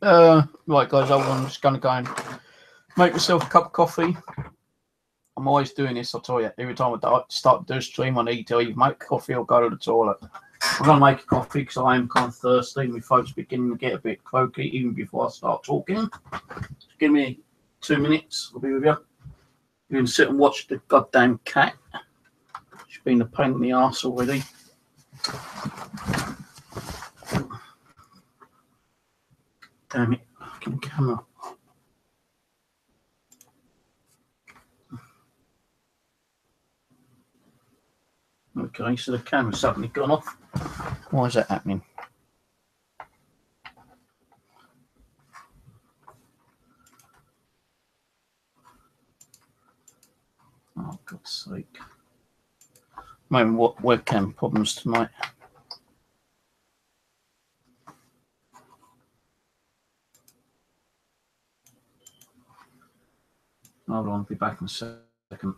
Right, guys, I'm just going to go and make myself a cup of coffee. I'm always doing this, I'll tell you. Every time I start to do a stream, I need to either make coffee or go to the toilet. I'm going to make a coffee because I am kind of thirsty. My throat's beginning to get a bit croaky even before I start talking. Just give me 2 minutes, I'll be with you. You can sit and watch the goddamn cat. She's been a pain in the arse already. Damn it, fucking camera. Okay, so the camera's suddenly gone off. Why is that happening? Oh, God's sake. Maybe what webcam problems tonight. Hold on, I'll be back in a second.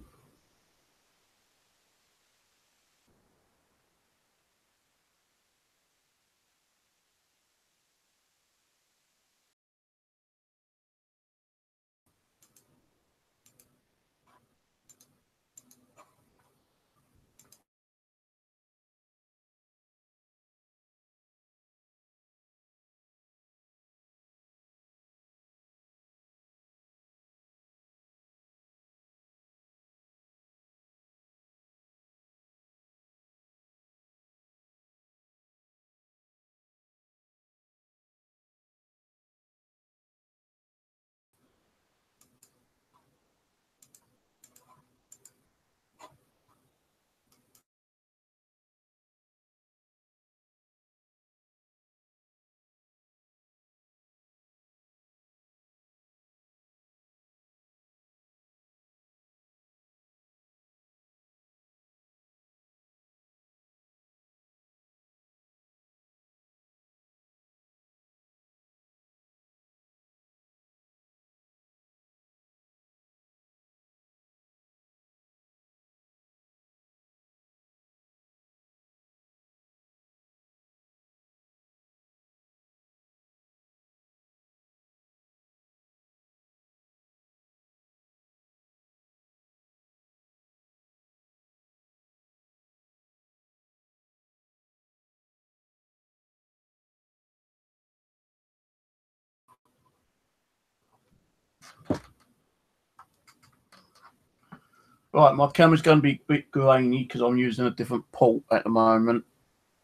Right, my camera's going to be a bit grainy because I'm using a different port at the moment.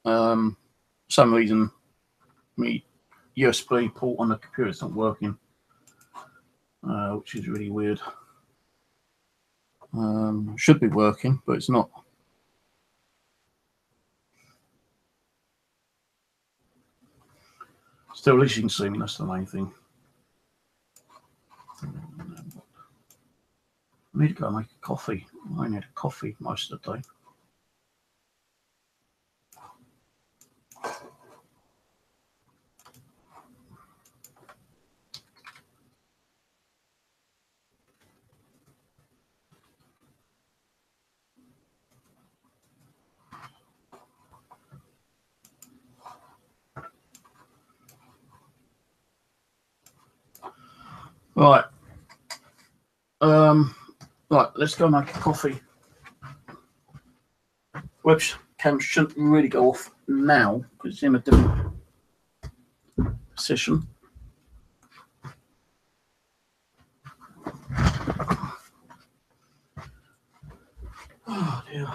For some reason, my USB port on the computer's not working, which is really weird. Should be working, but it's not. Still, at least you can see me, that's the main thing. I need to go make a coffee. I need a coffee most of the day. Right. Right, let's go make a coffee. Webcam shouldn't really go off now because it's in a different position. Oh dear.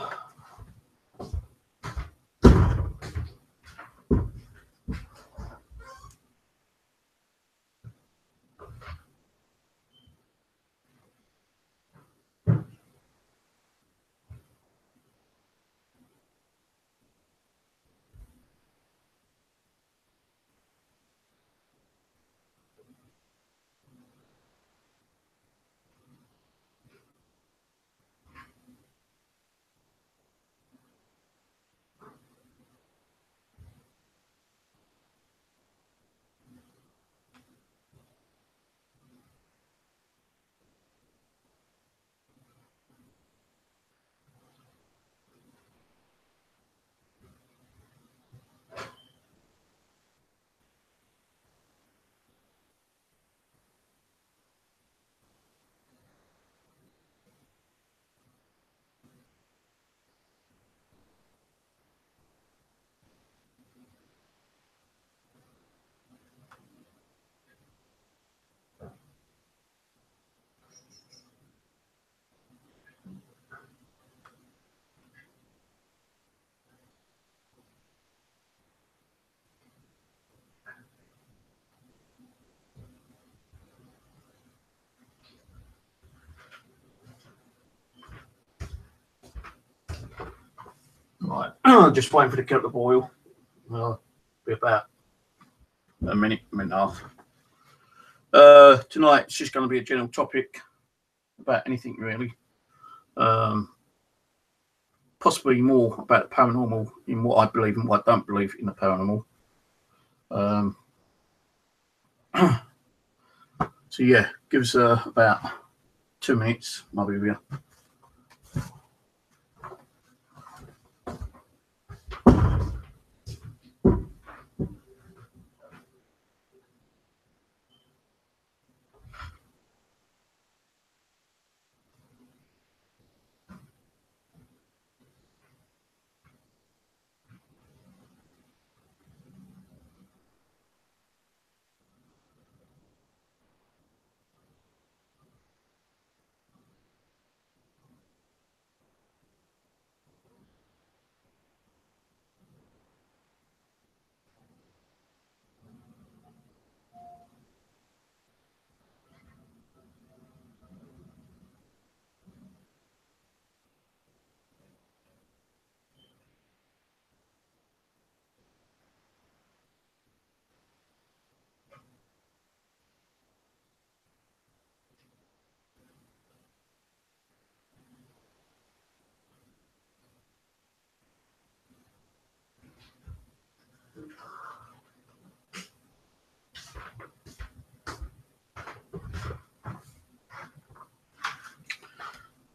Just waiting for the kettle to boil. Be about a minute and a half. Tonight it's just going to be a general topic about anything really. Possibly more about the paranormal, in what I believe and what I don't believe in the paranormal. So yeah, give us about 2 minutes. I'll be with you.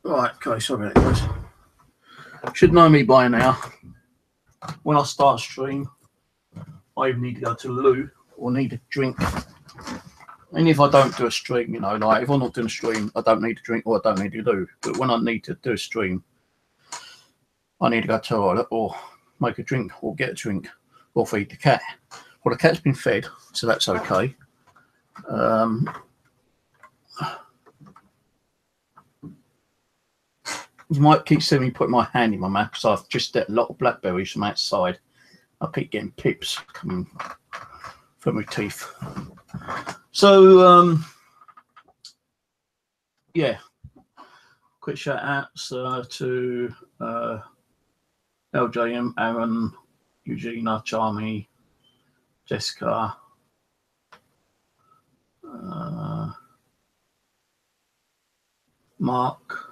Right, okay, sorry about that, guys. Should know me by now. When I start a stream, I either need to go to the loo or need a drink. And if I don't do a stream, you know, like if I'm not doing a stream, I don't need to drink or I don't need to do. But when I need to do a stream, I need to go to the toilet or make a drink or get a drink or feed the cat. Well, the cat's been fed, so that's okay. You might keep seeing me put my hand in my mouth because I've just ate a lot of blackberries from outside. I keep getting pips coming from my teeth. So, yeah, quick shout outs to LJM, Aaron, Eugenia, Charmy, Jessica, Mark,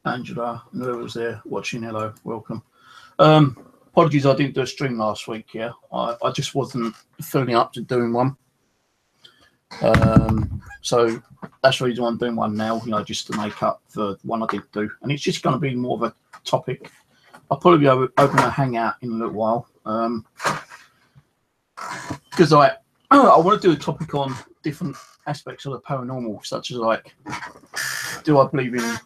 Angela, and whoever's there watching, hello, welcome. Apologies, I didn't do a stream last week. Yeah, I just wasn't feeling up to doing one. So that's the reason I'm doing one now, you know, just to make up for the one I did do. And it's just going to be more of a topic. I'll probably be open a hangout in a little while. Because I want to do a topic on different aspects of the paranormal, such as like, do I believe in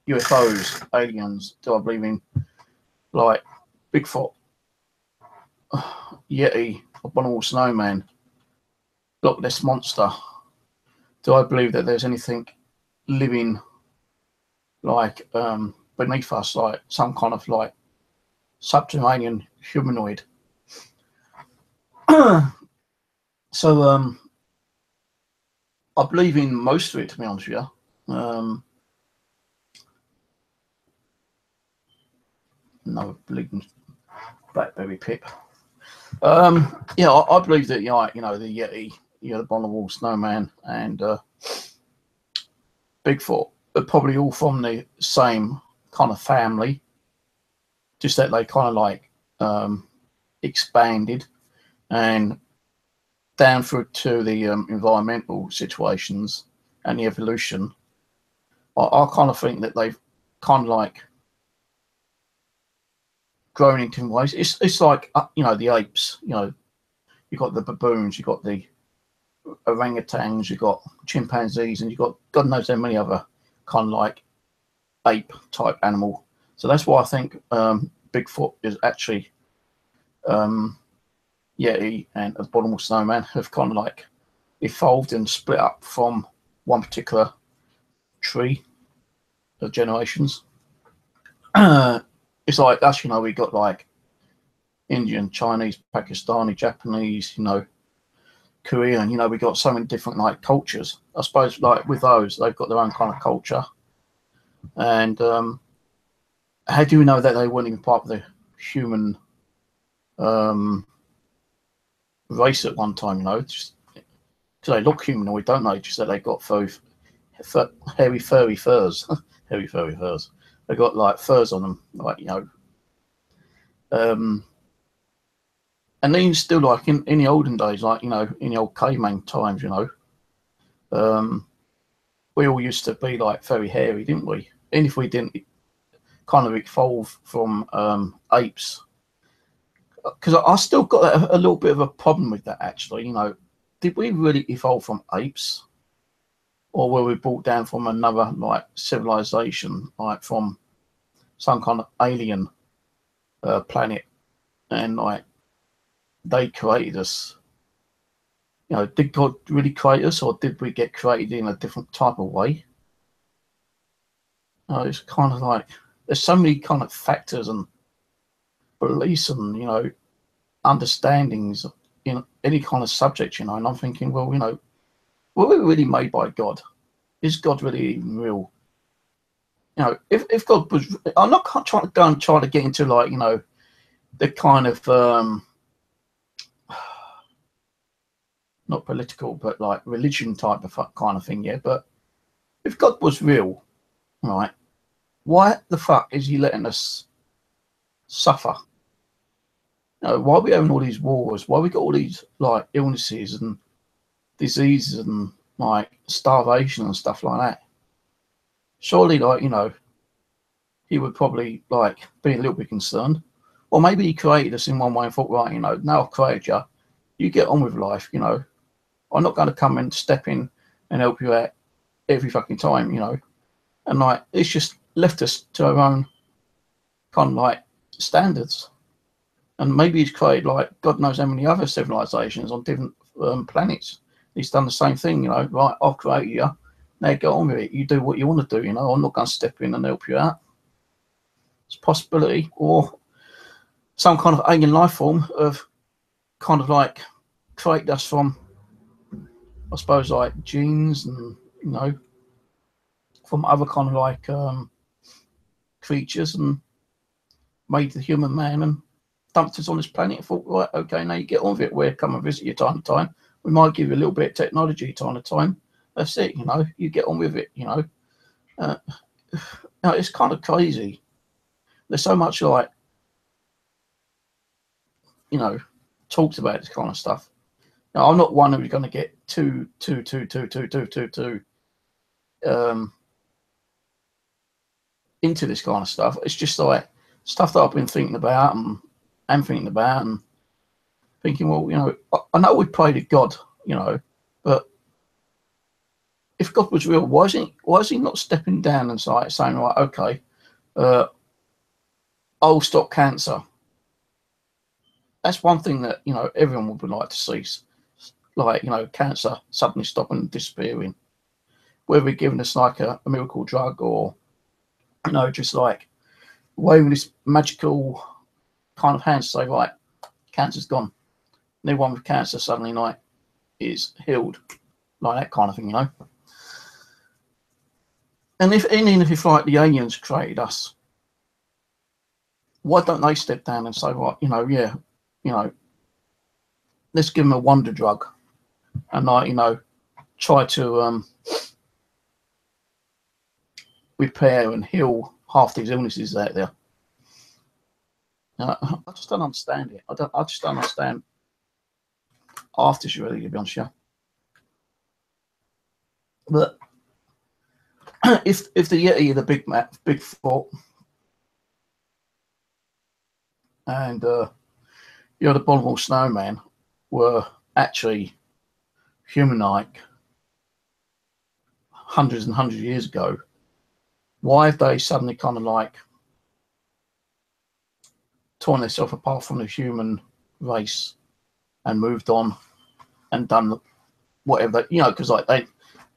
UFOs, aliens? Do I believe in like Bigfoot, Yeti, Abominable Snowman, Loch Ness Monster? Do I believe that there's anything living like beneath us, like some kind of like subterranean humanoid? So I believe in most of it, to be honest with you. No, bleeding blackberry pip. Yeah, I believe that, you know, the Yeti, you know, the Abominable Snowman and Bigfoot are probably all from the same kind of family, just that they kind of like expanded and down through to the environmental situations and the evolution. I kind of think that they've kind of like grown into ways. It's like, you know, the apes, you know, you've got the baboons, you've got the orangutans, you've got chimpanzees, and you've got God knows how many other kind of like ape type animal. So that's why I think Bigfoot is actually Yeti and Abominable Snowman have kind of like evolved and split up from one particular tree of generations. It's like us, you know, we got like Indian, Chinese, Pakistani, Japanese, you know, Korean, you know, we got so many different like cultures. I suppose like with those, they've got their own kind of culture. And how do we know that they weren't even part of the human race at one time? You know, just because they look humanoid, don't they? Just that they got hairy, furry furs, hairy, furry furs. They got like furs on them, like, you know. And then still like in the olden days, like, you know, in the old caveman times, you know, we all used to be like very hairy, didn't we? And if we didn't kind of evolve from apes, because I still got a little bit of a problem with that, actually. You know, did we really evolve from apes, or were we brought down from another like civilization, like from some kind of alien planet, and like they created us? You know, did God really create us, or did we get created in a different type of way? It's kind of like there's so many kind of factors and beliefs and, you know, understandings in any kind of subject, you know. And I'm thinking, well, you know, were we really made by God? Is God really even real? You know, if God was, I'm not trying to go and try to get into like, you know, the kind of not political, but like religion type of kind of thing, yeah. But if God was real, right, why the fuck is he letting us suffer? You know, why are we having all these wars? Why we got all these like illnesses and diseases and like starvation and stuff like that? Surely, like, you know, he would probably like be a little bit concerned. Or maybe he created us in one way and thought, right, you know, now I've created you, you get on with life, you know. I'm not going to come and step in and help you out every fucking time, you know. And like, it's just left us to our own kind of like standards. And maybe he's created like God knows how many other civilizations on different planets. He's done the same thing, you know. Right, I've created you. Now get on with it. You do what you want to do, you know. I'm not going to step in and help you out. It's a possibility. Or some kind of alien life form of kind of like create us from, I suppose, like genes and, you know, from other kind of like creatures, and made the human man and dumped us on this planet and thought, right, okay, now you get on with it. We'll come and visit you time to time. We might give you a little bit of technology time to time. That's it, you know, you get on with it, you know. Now, it's kind of crazy. There's so much like, you know, talks about this kind of stuff. Now, I'm not one who's going to get too into this kind of stuff. It's just like stuff that I've been thinking about and thinking about and thinking, well, you know, I know we pray to God, you know, but if God was real, why is he not stepping down and saying, right, okay, I'll stop cancer? That's one thing that, you know, everyone would like to see, like, you know, cancer suddenly stopping and disappearing. Whether we're giving us like a miracle drug, or, you know, just like waving this magical kind of hand to say, right, cancer's gone. No one with cancer suddenly like is healed, like that kind of thing, you know. And even if like the aliens created us, why don't they step down and say, right, you know, yeah, you know, let's give them a wonder drug and, like, you know, try to repair and heal half these illnesses out there. I just don't understand it. I just don't understand half this, really, to be honest with you. But if the Yeti, the Bigfoot, and you know, the Abominable Snowman were actually human-like hundreds and hundreds of years ago, why have they suddenly kind of like torn themselves apart from the human race and moved on and done whatever they, you know, because like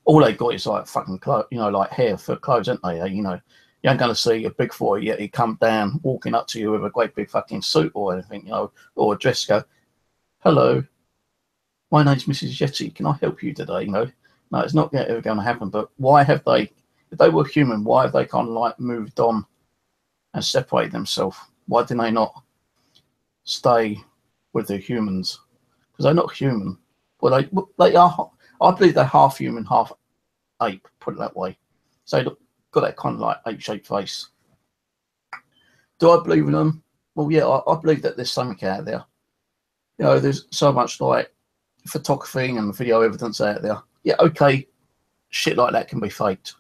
all they got is like fucking clothes, you know, like hair for clothes, aren't they? You know, you ain't going to see a Bigfoot yet he come down walking up to you with a great big fucking suit or anything, you know, or a dress, go, hello, my name's Mrs. Yeti. Can I help you today? You know, no, it's not ever going to happen. But why have they, if they were human, why have they kind of like moved on and separated themselves? Why didn't they not stay with the humans? Because they're not human. Well, they are. I believe they're half human, half ape. Put it that way. So they got that kind of like ape-shaped face. Do I believe in them? Well, yeah, I believe that there's something out there. You know, there's so much like photography and video evidence out there. Yeah, okay, shit like that can be faked.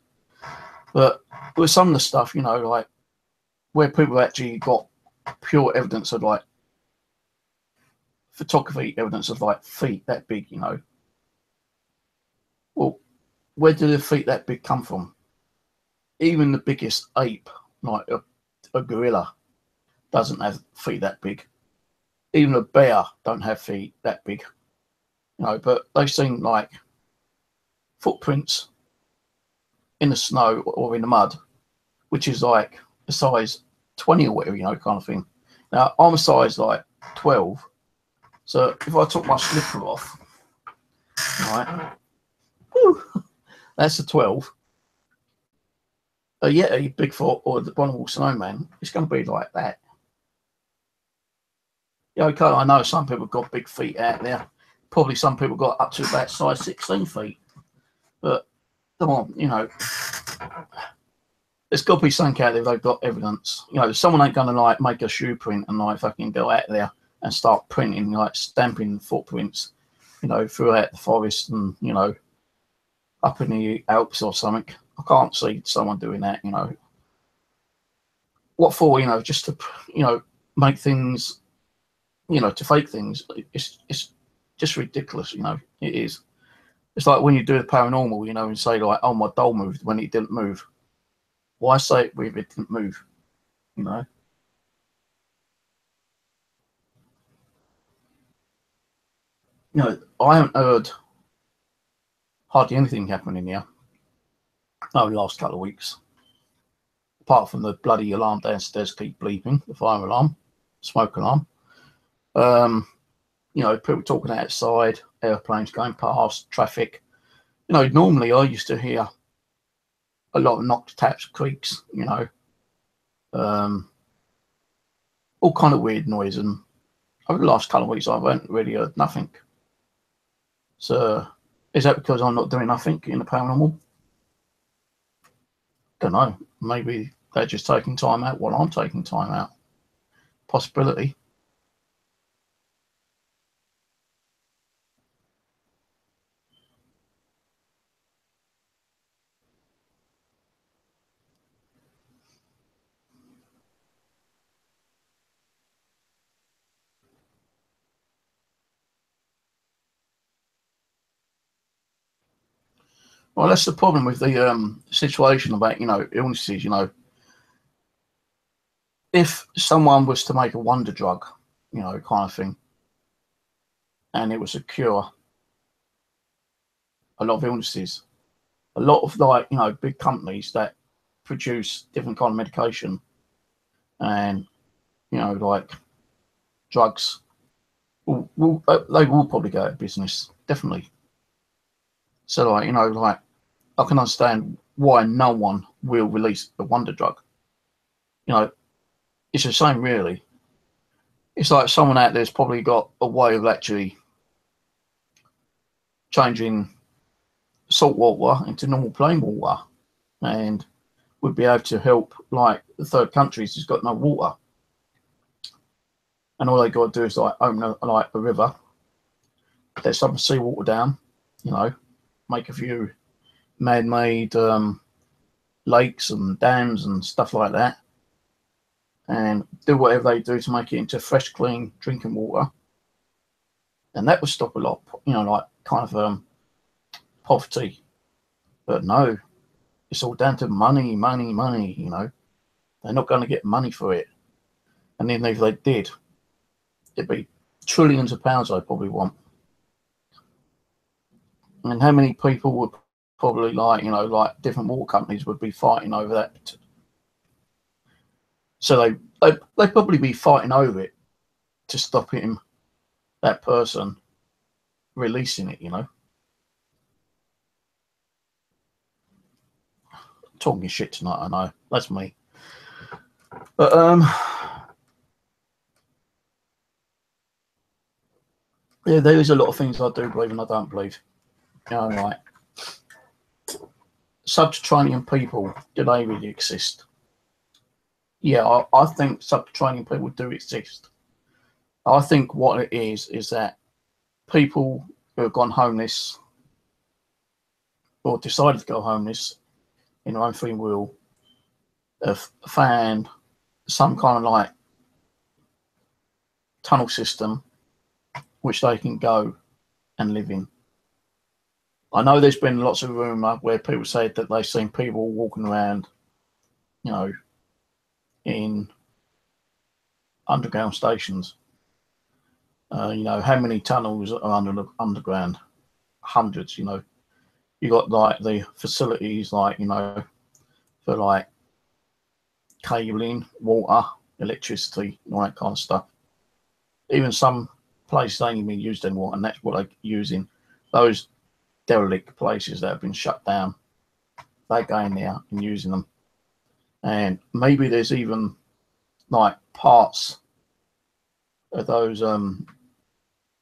But with some of the stuff, you know, like where people actually got pure evidence of like photography evidence of like feet that big, you know. Well, where do the feet that big come from? Even the biggest ape, like a gorilla, doesn't have feet that big. Even a bear don't have feet that big, you know. But they've seen like footprints in the snow or in the mud, which is like a size 20 or whatever, you know, kind of thing. Now I'm a size like 12, so if I took my slipper off, right, whew, that's a 12. A Yeti, Bigfoot, or the Abominable Snowman, it's going to be like that. Yeah, okay, I know some people got big feet out there. Probably some people got up to about size 16 feet. But come on, you know, there's got to be something out there they've got evidence. You know, someone ain't going to like make a shoe print and like fucking go out there and start printing, like stamping footprints, you know, throughout the forest and, you know, up in the Alps or something. I can't see someone doing that, you know. What for, you know, just to, you know, make things, you know, to fake things. It's just ridiculous, you know. It is. It's like when you do the paranormal, you know, and say like, oh, my doll moved when it didn't move. Why say it if it didn't move, you know? You know, I haven't heard hardly anything happening here over the last couple of weeks. Apart from the bloody alarm downstairs keep bleeping, the fire alarm, smoke alarm. You know, people talking outside, airplanes going past, traffic. You know, normally I used to hear a lot of knocked taps, creaks, you know, all kind of weird noise. And over the last couple of weeks, I haven't really heard nothing. So, is that because I'm not doing nothing in the paranormal? Don't know. Maybe they're just taking time out while I'm taking time out. Possibility. Well, that's the problem with the situation about, you know, illnesses. You know, if someone was to make a wonder drug, you know, kind of thing, and it was a cure a lot of illnesses, a lot of like, you know, big companies that produce different kind of medication and, you know, like drugs, they will probably go out of business, definitely. So like, you know, like I can understand why no one will release a wonder drug. You know, it's the same really. It's like someone out there's probably got a way of actually changing salt water into normal plain water and would be able to help like the third countries who's got no water. And all they got to do is like open a river, let some seawater down, you know, make a few man-made lakes and dams and stuff like that, and do whatever they do to make it into fresh, clean drinking water. And that would stop a lot, you know, like kind of poverty. But no, it's all down to money, money, money, you know. They're not going to get money for it. And even if they did, it'd be trillions of pounds they probably want. And how many people would probably like, you know, like different water companies would be fighting over that. So they probably be fighting over it to stop him, that person, releasing it, you know. Talking shit tonight, I know. That's me. But yeah, there is a lot of things I do believe and I don't believe. You know, like subterranean people, do they really exist? Yeah, I think subterranean people do exist. I think what it is that people who have gone homeless or decided to go homeless in their own free will have found some kind of like tunnel system which they can go and live in. I know there's been lots of rumour where people say that they've seen people walking around, you know, in underground stations. You know, how many tunnels are underground? Hundreds, you know. You got like the facilities, like, you know, for like cabling, water, electricity, all that kind of stuff. Even some places ain't even used anymore, and that's what they're using. Those derelict places that have been shut down, they go in there and using them. And maybe there's even like parts of those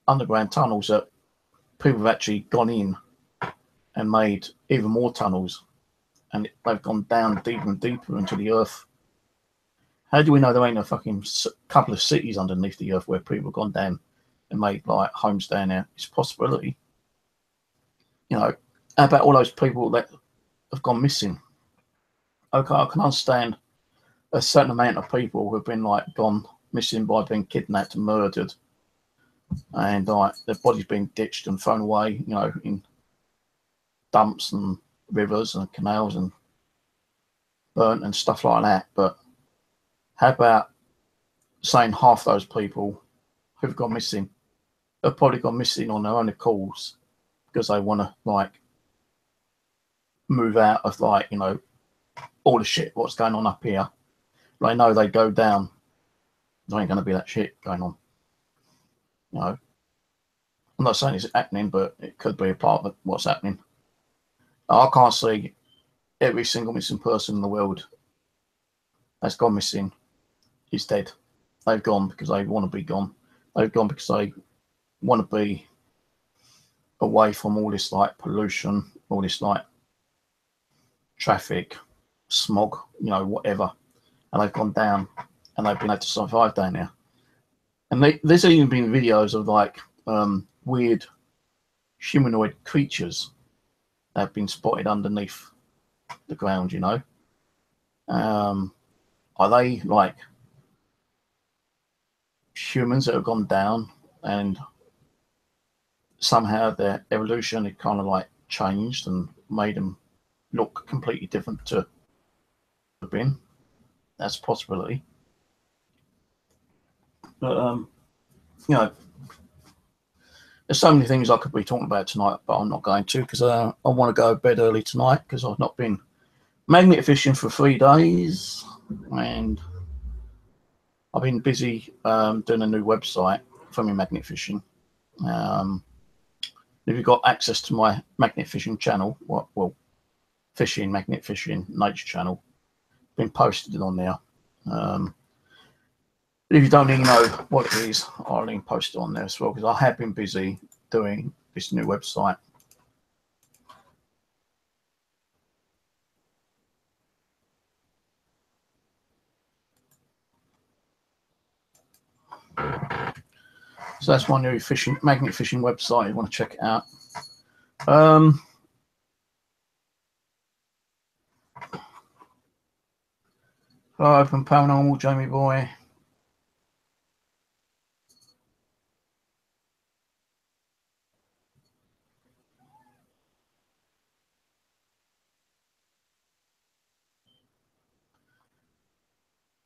underground tunnels that people have actually gone in and made even more tunnels, and they've gone down deeper and deeper into the earth. How do we know there ain't a fucking couple of cities underneath the earth where people have gone down and made like homes down there? It's a possibility. You know, how about all those people that have gone missing? Okay, I can understand a certain amount of people who've been like gone missing by being kidnapped and murdered, and like their bodies being ditched and thrown away, you know, in dumps and rivers and canals and burnt and stuff like that. But how about saying half those people who've gone missing have probably gone missing on their own accord because they want to like move out of like, you know, all the shit what's going on up here. They know they go down, there ain't going to be that shit going on. You know, I'm not saying it's happening, but it could be a part of what's happening. I can't see every single missing person in the world that's gone missing is dead. They've gone because they want to be gone. They've gone because they want to be away from all this like pollution, all this like traffic, smog, you know, whatever. And they've gone down and they've been able to survive down there. And there's even been videos of like weird humanoid creatures that have been spotted underneath the ground, you know. Are they like humans that have gone down and somehow their evolution had kind of like changed and made them look completely different to have been? That's a possibility. But you know, there's so many things I could be talking about tonight, but I'm not going to because I want to go to bed early tonight because I've not been magnet fishing for 3 days and I've been busy doing a new website for my magnet fishing. If you've got access to my magnet fishing channel, well, fishing, magnet fishing, nature channel, been posted on there. If you don't even know what it is, I'll link post it on there as well because I have been busy doing this new website. So that's my new magnet fishing website. You want to check it out. Hello, Open Paranormal, Jamie Boy.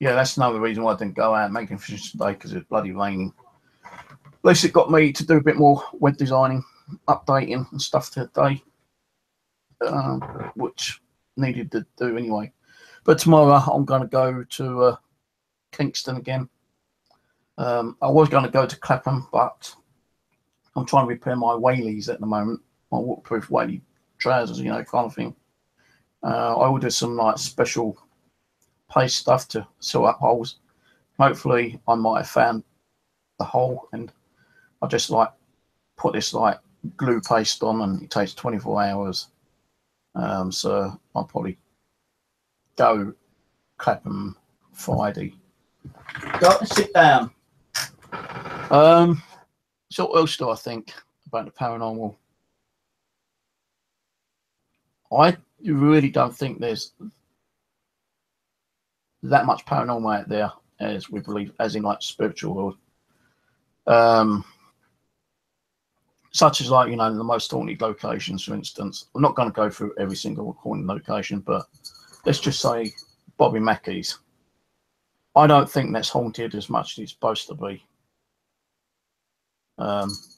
Yeah, that's another reason why I didn't go out making fishing today because it's bloody raining. At least it got me to do a bit more web designing, updating and stuff today, which needed to do anyway. But tomorrow I'm going to go to Kingston again. I was going to go to Clapham, but I'm trying to repair my whaleys at the moment, my waterproof whaley trousers, you know, kind of thing. I ordered some like special paste stuff to sew up holes. Hopefully, I might have found the hole, and I just like put this like glue paste on, and it takes 24 hours. So I'll probably go Clapham Friday. Go and sit down. So what else do I think about the paranormal? I really don't think there's that much paranormal out there as we believe, as in like spiritual world. Such as like, you know, the most haunted locations, for instance. I'm not going to go through every single haunted location, but let's just say Bobby Mackey's. I don't think that's haunted as much as it's supposed to be. Because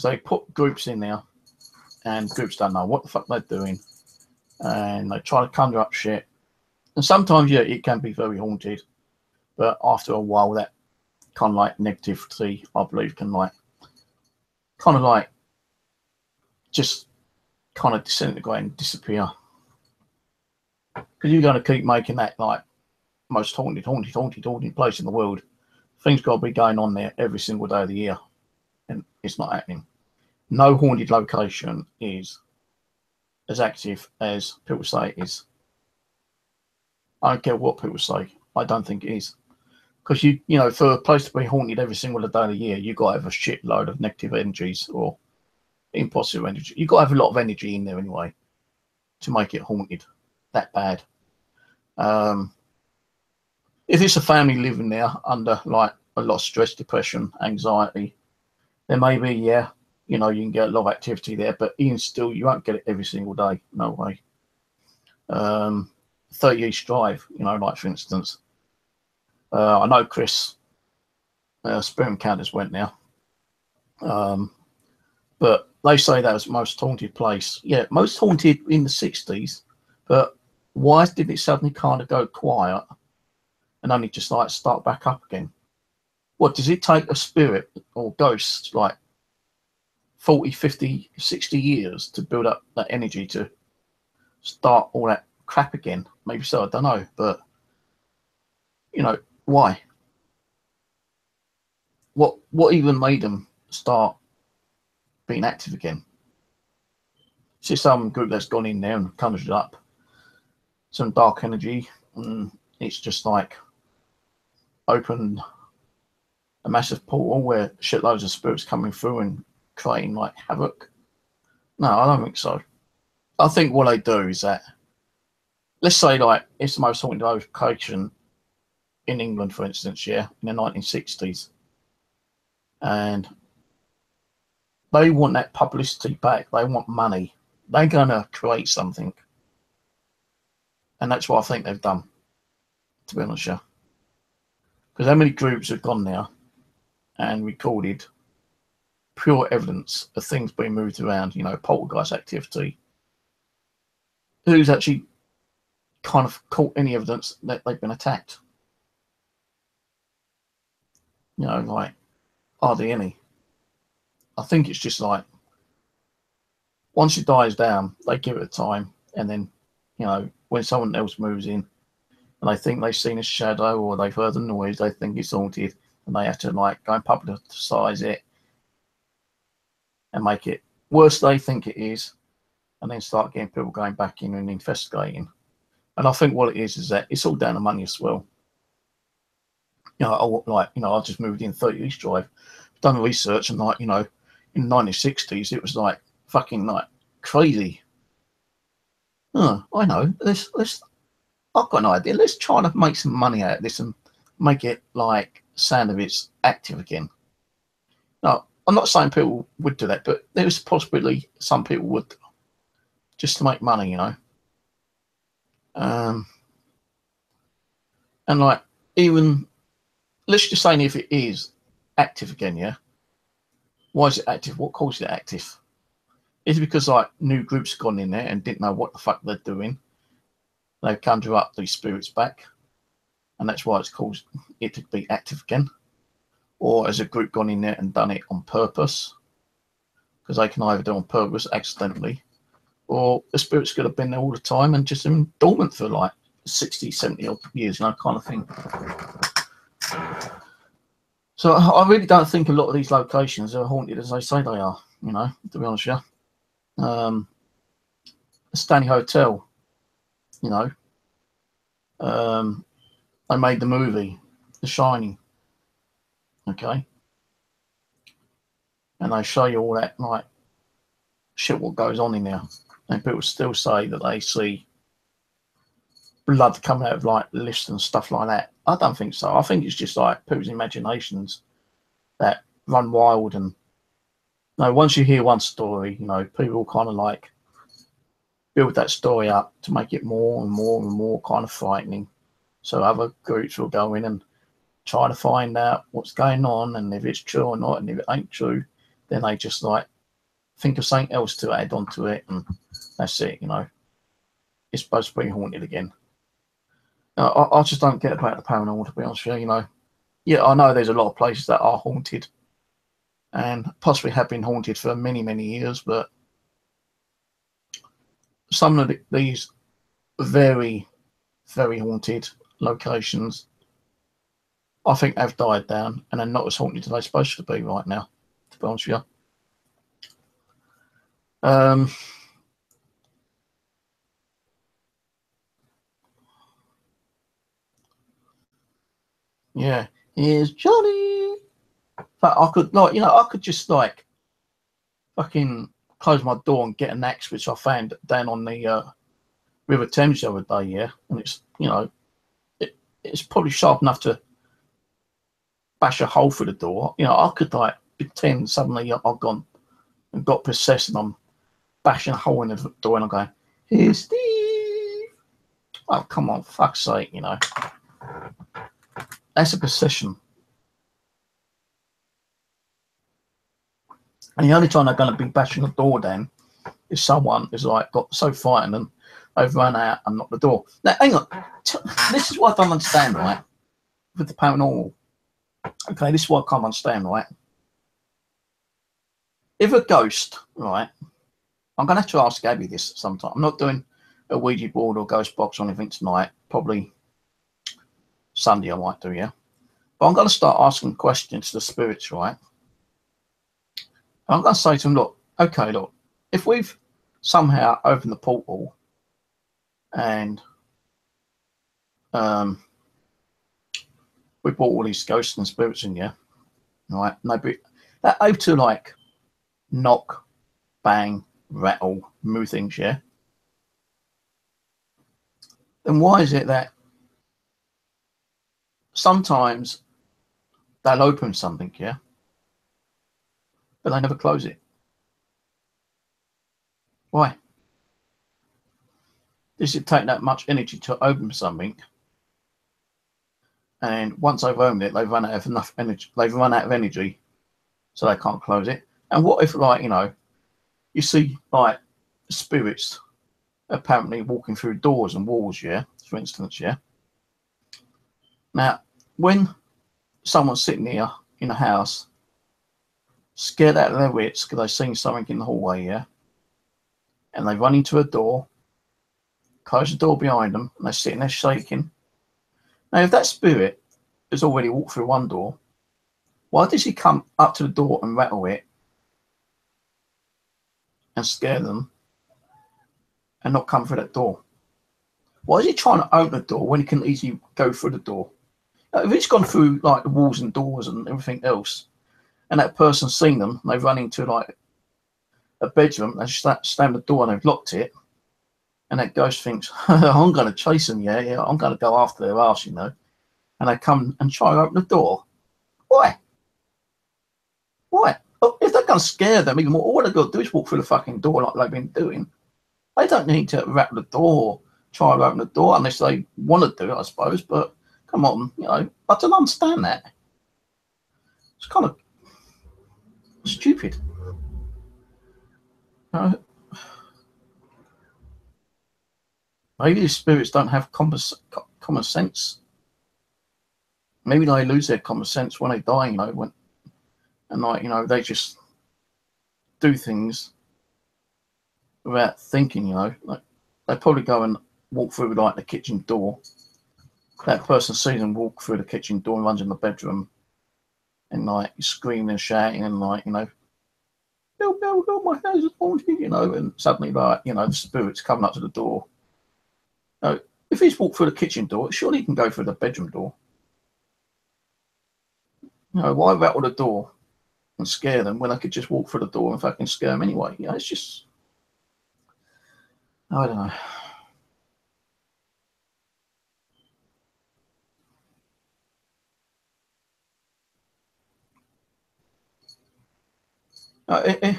they put groups in there, and groups don't know what the fuck they're doing, and they try to conjure up shit. And sometimes, yeah, it can be very haunted, but after a while, that kind of like negativity, I believe, can like kind of like just kind of disintegrate and disappear. Because you're going to keep making that like most haunted place in the world. Things got to be going on there every single day of the year, and it's not happening. No haunted location is as active as people say it is. I don't care what people say. I don't think it is. Because you know, for a place to be haunted every single day of the year, you've got to have a shitload of negative energies or impossible energy. You've got to have a lot of energy in there anyway to make it haunted that bad. If it's a family living there under like a lot of stress, depression, anxiety, then maybe, yeah, you know, you can get a lot of activity there, but even still, you won't get it every single day. No way. 30 East Drive, you know, like for instance, I know Chris, Spirit Encounters went there, but they say that was the most haunted place. Yeah, most haunted in the 60s, but why did it suddenly kind of go quiet and only just like start back up again? What, does it take a spirit or ghost like 40, 50, 60 years to build up that energy to start all that crap again? Maybe so, I don't know, but you know, why? What even made them start being active again? It's just some group that's gone in there and conjured up some dark energy, and it's just like opened a massive portal where shitloads of spirits coming through and creating like havoc. No, I don't think so. I think what they do is that, let's say like it's the most haunted location in England, for instance, yeah, in the 1960s, and they want that publicity back. They want money. They're gonna create something, and that's what I think they've done, to be honest, yeah. Because how many groups have gone there and recorded pure evidence of things being moved around, you know, poltergeist activity? Who's actually kind of caught any evidence that they've been attacked? You know, like, hardly any. I think it's just like, once it dies down, they give it a time, and then, you know, when someone else moves in and they think they've seen a shadow or they've heard a noise, they think it's haunted, and they have to like go and publicise it and make it worse they think it is, and then start getting people going back in and investigating. And I think what it is that it's all down to money as well. You know, I just moved in 30 East Drive, done the research, and like, you know, in the 1960s, it was like fucking like crazy. Oh, I know. I've got an idea. Let's try to make some money out of this and make it like sound of it's active again. Now, I'm not saying people would do that, but there's a possibility some people would, just to make money, you know. And like, even, let's just say if it is active again, yeah. Why is it active? What causes it active? Is it because like new groups have gone in there and didn't know what the fuck they're doing? They conjure up these spirits back, and that's why it's caused it to be active again. or has a group gone in there and done it on purpose? Because they can either do it on purpose accidentally, or the spirits could have been there all the time and just been dormant for like 60, 70 odd years, kind of thing. So I really don't think a lot of these locations are haunted as they say they are, to be honest with you. The Stanley Hotel, they made the movie, The Shining, okay? And they show you all that, like, shit what goes on in there. And people still say that they see blood coming out of, like, lifts and stuff like that. I don't think so. I think it's just, like, people's imaginations that run wild. And, once you hear one story, people kind of, like, build that story up to make it more and more and more kind of frightening. So other groups will go in and try to find out what's going on, and if it's true or not, and if it ain't true, then they just like think of something else to add onto it, and that's it. It's supposed to be haunted again. I just don't get about the paranormal, to be honest with you. Yeah, I know there's a lot of places that are haunted, and possibly have been haunted for many, many years, but some of these very, very haunted locations, I think, have died down and are not as haunted as they're supposed to be right now, to be honest with you. Yeah, here's Johnny. But I could, I could just like fucking close my door and get an axe, which I found down on the River Thames the other day. Yeah, and it's it's probably sharp enough to bash a hole through the door. I could like pretend suddenly I've gone and got possessed, and I'm bashing a hole in the door, and I'm going, "Here's Steve." Oh, come on, fuck's sake, That's a possession. And the only time they're going to be bashing the door down is someone is like got so frightened and they've run out and knocked the door. Now, hang on. This is what I don't understand, right? With the paranormal. Okay, this is what I can't understand, right? If a ghost, right? I'm going to have to ask Gabby this sometime. I'm not doing a Ouija board or ghost box or anything tonight. Probably Sunday I might do, yeah? But I'm going to start asking questions to the spirits, right? I'm going to say to them, look, if we've somehow opened the portal and we brought all these ghosts and spirits in here, right? They're able to like knock, bang, rattle, move things, yeah? Then why is it that sometimes they'll open something, yeah? But they never close it? Why? Does it take that much energy to open something? And once they've opened it, they've run out of enough energy. They've run out of energy, so they can't close it. And what if, like, you see, like, spirits apparently walking through doors and walls, yeah, for instance, yeah? Now, when someone's sitting here in a house, scared out of their wits because they've seen something in the hallway, yeah? And they run into a door, close the door behind them, and they're sitting there shaking. Now, if that spirit has already walked through one door, why does he come up to the door and rattle it and scare them and not come through that door? Why is he trying to open the door when he can easily go through the door? Now, if it's gone through like the walls and doors and everything else, and that person's seen them, and they've run into like a bedroom, they slam the door and they've locked it, and that ghost thinks, I'm going to chase them, yeah, I'm going to go after their arse, and they come and try to open the door. Why? Oh, if they're going to scare them even more, all they've got to do is walk through the fucking door like they've been doing. They don't need to rattle the door or try to open the door unless they want to do it, I suppose. But come on, I don't understand that. It's kind of stupid. Maybe these spirits don't have common sense. maybe they lose their common sense when they die, you know, and like, you know, they just do things without thinking, you know. Like they probably go and walk through like the kitchen door. That person sees them walk through the kitchen door and runs in the bedroom and like screaming and shouting and like, you know, help, help, help, my house is haunted, you know, and suddenly like, you know, the spirit's coming up to the door. Now, if he's walked through the kitchen door, surely he can go through the bedroom door. You know, why rattle the door and scare them when I could just walk through the door and fucking scare them anyway? You know, it's just, I don't know. Uh,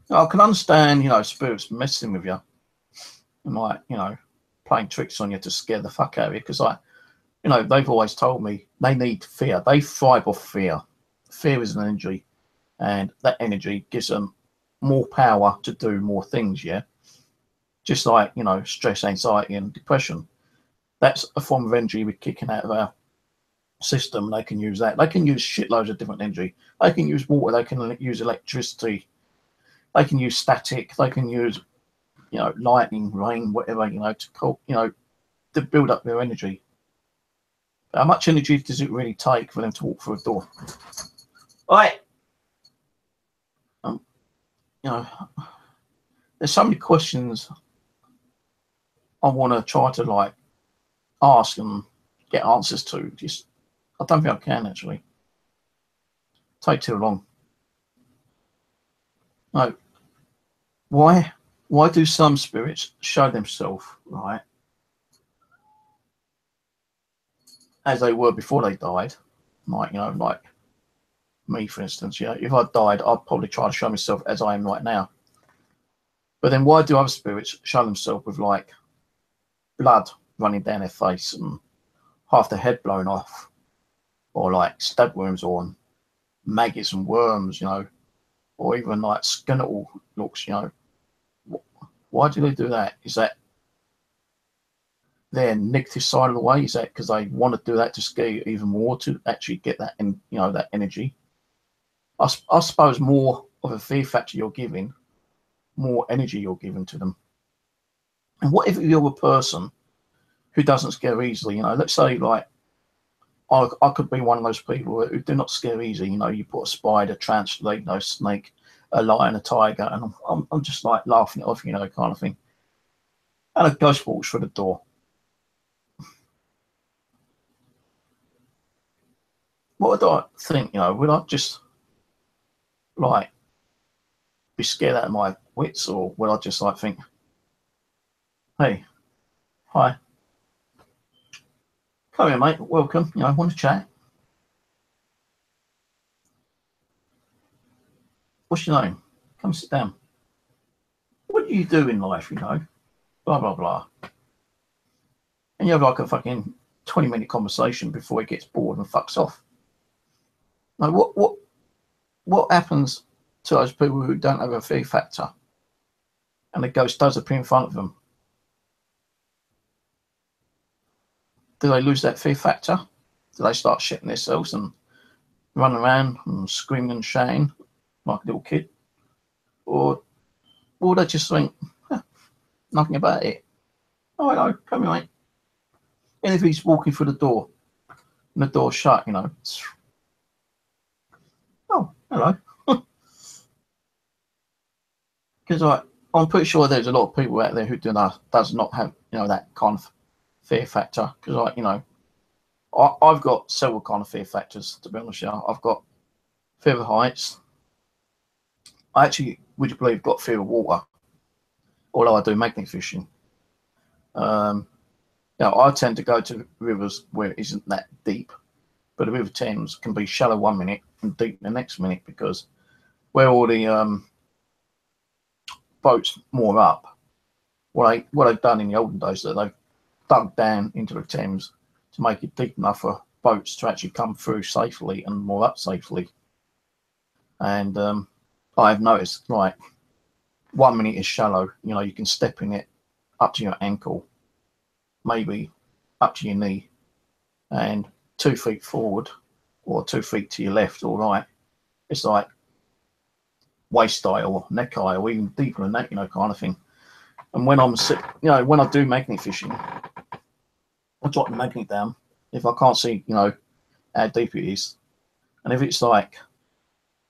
I can understand, you know, spirits messing with you and like, you know, playing tricks on you to scare the fuck out of you. Because like, you know, they've always told me they need fear. They thrive off fear. Fear is an energy, and that energy gives them more power to do more things. Yeah, just like, you know, stress, anxiety, and depression. That's a form of energy we're kicking out of our system. They can use that. They can use shitloads of different energy. They can use water. They can use electricity. They can use static. They can use, you know, lightning, rain, whatever, you know, you know, to build up their energy. How much energy does it really take for them to walk through a door? Right. You know, there's so many questions I want to try to like ask and get answers to. Just, I don't think I can actually. Take too long. No. Why do some spirits show themselves, right, as they were before they died? Like, you know, like me, for instance, you know, if I died, I'd probably try to show myself as I am right now. But then why do other spirits show themselves with like blood running down their face and half the head blown off, or like stab wounds or maggots and worms, you know, or even like skeletal looks, you know? Why do they do that? Is that their negative side of the way? Is that because they want to do that to scare you even more to actually get that, you know, that energy? I suppose more of a fear factor you're giving, more energy you're giving to them. And what if you're a person who doesn't scare easily? You know, let's say like I could be one of those people who do not scare easy. You know, you put a spider, tarantula, you know, snake, a lion, a tiger, and I'm just like laughing it off, you know, kind of thing. And a ghost walks through the door. What would I think? You know, would I just like be scared out of my wits, or would I just like think, "Hey, hi, come here, mate, welcome. You know, want to chat? What's your name? Come sit down. What do you do in life? You know, blah blah blah." And you have like a fucking 20-minute conversation before he gets bored and fucks off. Now, what happens to those people who don't have a fear factor and the ghost does appear in front of them? Do they lose that fear factor? Do they start shitting themselves and running around and screaming and shouting like a little kid? Or will they just think, huh, nothing about it? Oh, hello, come here, mate. And if he's walking through the door and the door's shut, you know, oh, hello. Because I'm pretty sure there's a lot of people out there who does not have, you know, that kind of fear factor. Because like, you know, I've got several kind of fear factors, to be honest. Yeah, I've got fear of heights. I actually, would you believe, got fear of water, although I do magnet fishing. You know, I tend to go to rivers where it isn't that deep, but the River Thames can be shallow one minute and deep the next minute, because where all the boats moor up, what they've done in the olden days, that they've dug down into the Thames to make it deep enough for boats to actually come through safely and moor up safely. And I've noticed, like, one minute is shallow, you know, you can step in it up to your ankle, maybe up to your knee, and 2 feet forward or 2 feet to your left or right, it's like waist high or neck high or even deeper than that, you know, kind of thing. And when I'm when I do magnet fishing, I drop the magnet down if I can't see, you know, how deep it is. And if it's like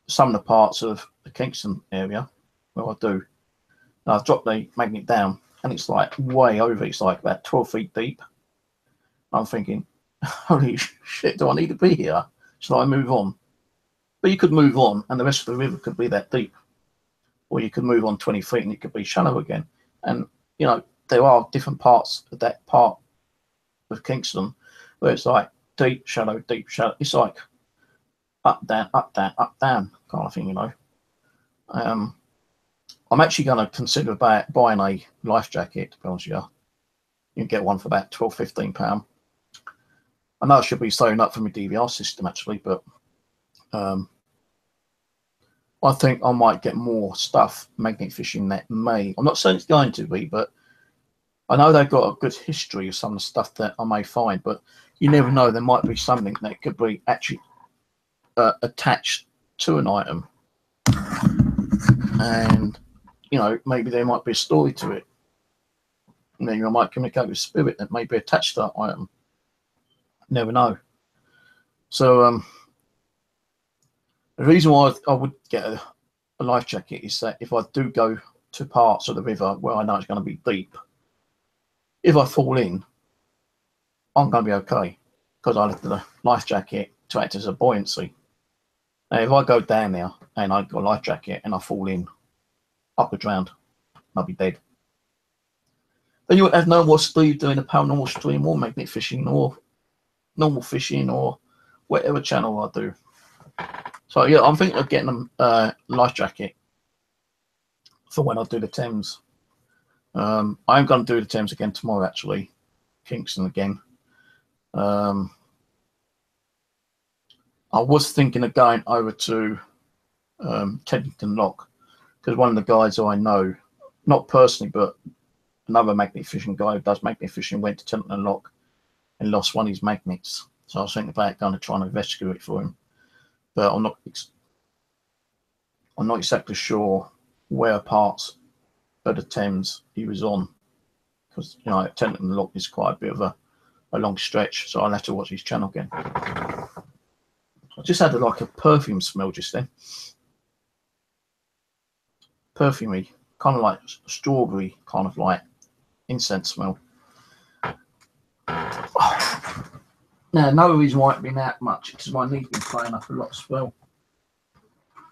some of the parts of the Kingston area where I do, I've dropped the magnet down and it's like way over, it's like about 12 feet deep. I'm thinking, holy shit, do I need to be here? Shall I move on? But you could move on and the rest of the river could be that deep. Or you could move on 20 feet and it could be shallow again. And, you know, there are different parts of that part of Kingston where it's like deep, shallow, deep, shallow. It's like up, down, up, down, up, down kind of thing, you know. I'm actually going to consider buying a life jacket, to be honest with you. You can get one for about £12, £15. I know I should be saving up for my DVR system, actually, but I think I might get more stuff magnet fishing that may. I'm not saying it's going to be, but I know they've got a good history of some of the stuff that I may find, but you never know. There might be something that could be actually attached to an item. And, you know, maybe there might be a story to it. Maybe I might communicate with spirit that may be attached to that item. Never know. So, the reason why I would get a life jacket is that if I do go to parts of the river where I know it's going to be deep, if I fall in, I'm going to be okay because I left the life jacket to act as a buoyancy. Now, if I go down there and I've got a life jacket and I fall in, I'll be drowned. I'll be dead. Then you would have no more speed doing a paranormal stream or magnet fishing or normal fishing or whatever channel I do. So yeah, I'm thinking of getting a life jacket for when I do the Thames. I'm going to do the Thames again tomorrow, actually. Kingston again. I was thinking of going over to Teddington Lock because one of the guys who I know, not personally, but another magnet fishing guy who does magnet fishing, went to Teddington Lock and lost one of his magnets. So I was thinking about going to try and investigate it for him. But I'm not exactly sure where parts of the Thames he was on, because you know Teddington Lock is quite a bit of a long stretch, so I'll have to watch his channel again. I just had like a perfume smell just then, perfumey, kind of like strawberry, kind of like incense smell. Now, no reason why it's been that much because my knee's been playing up a lot as well.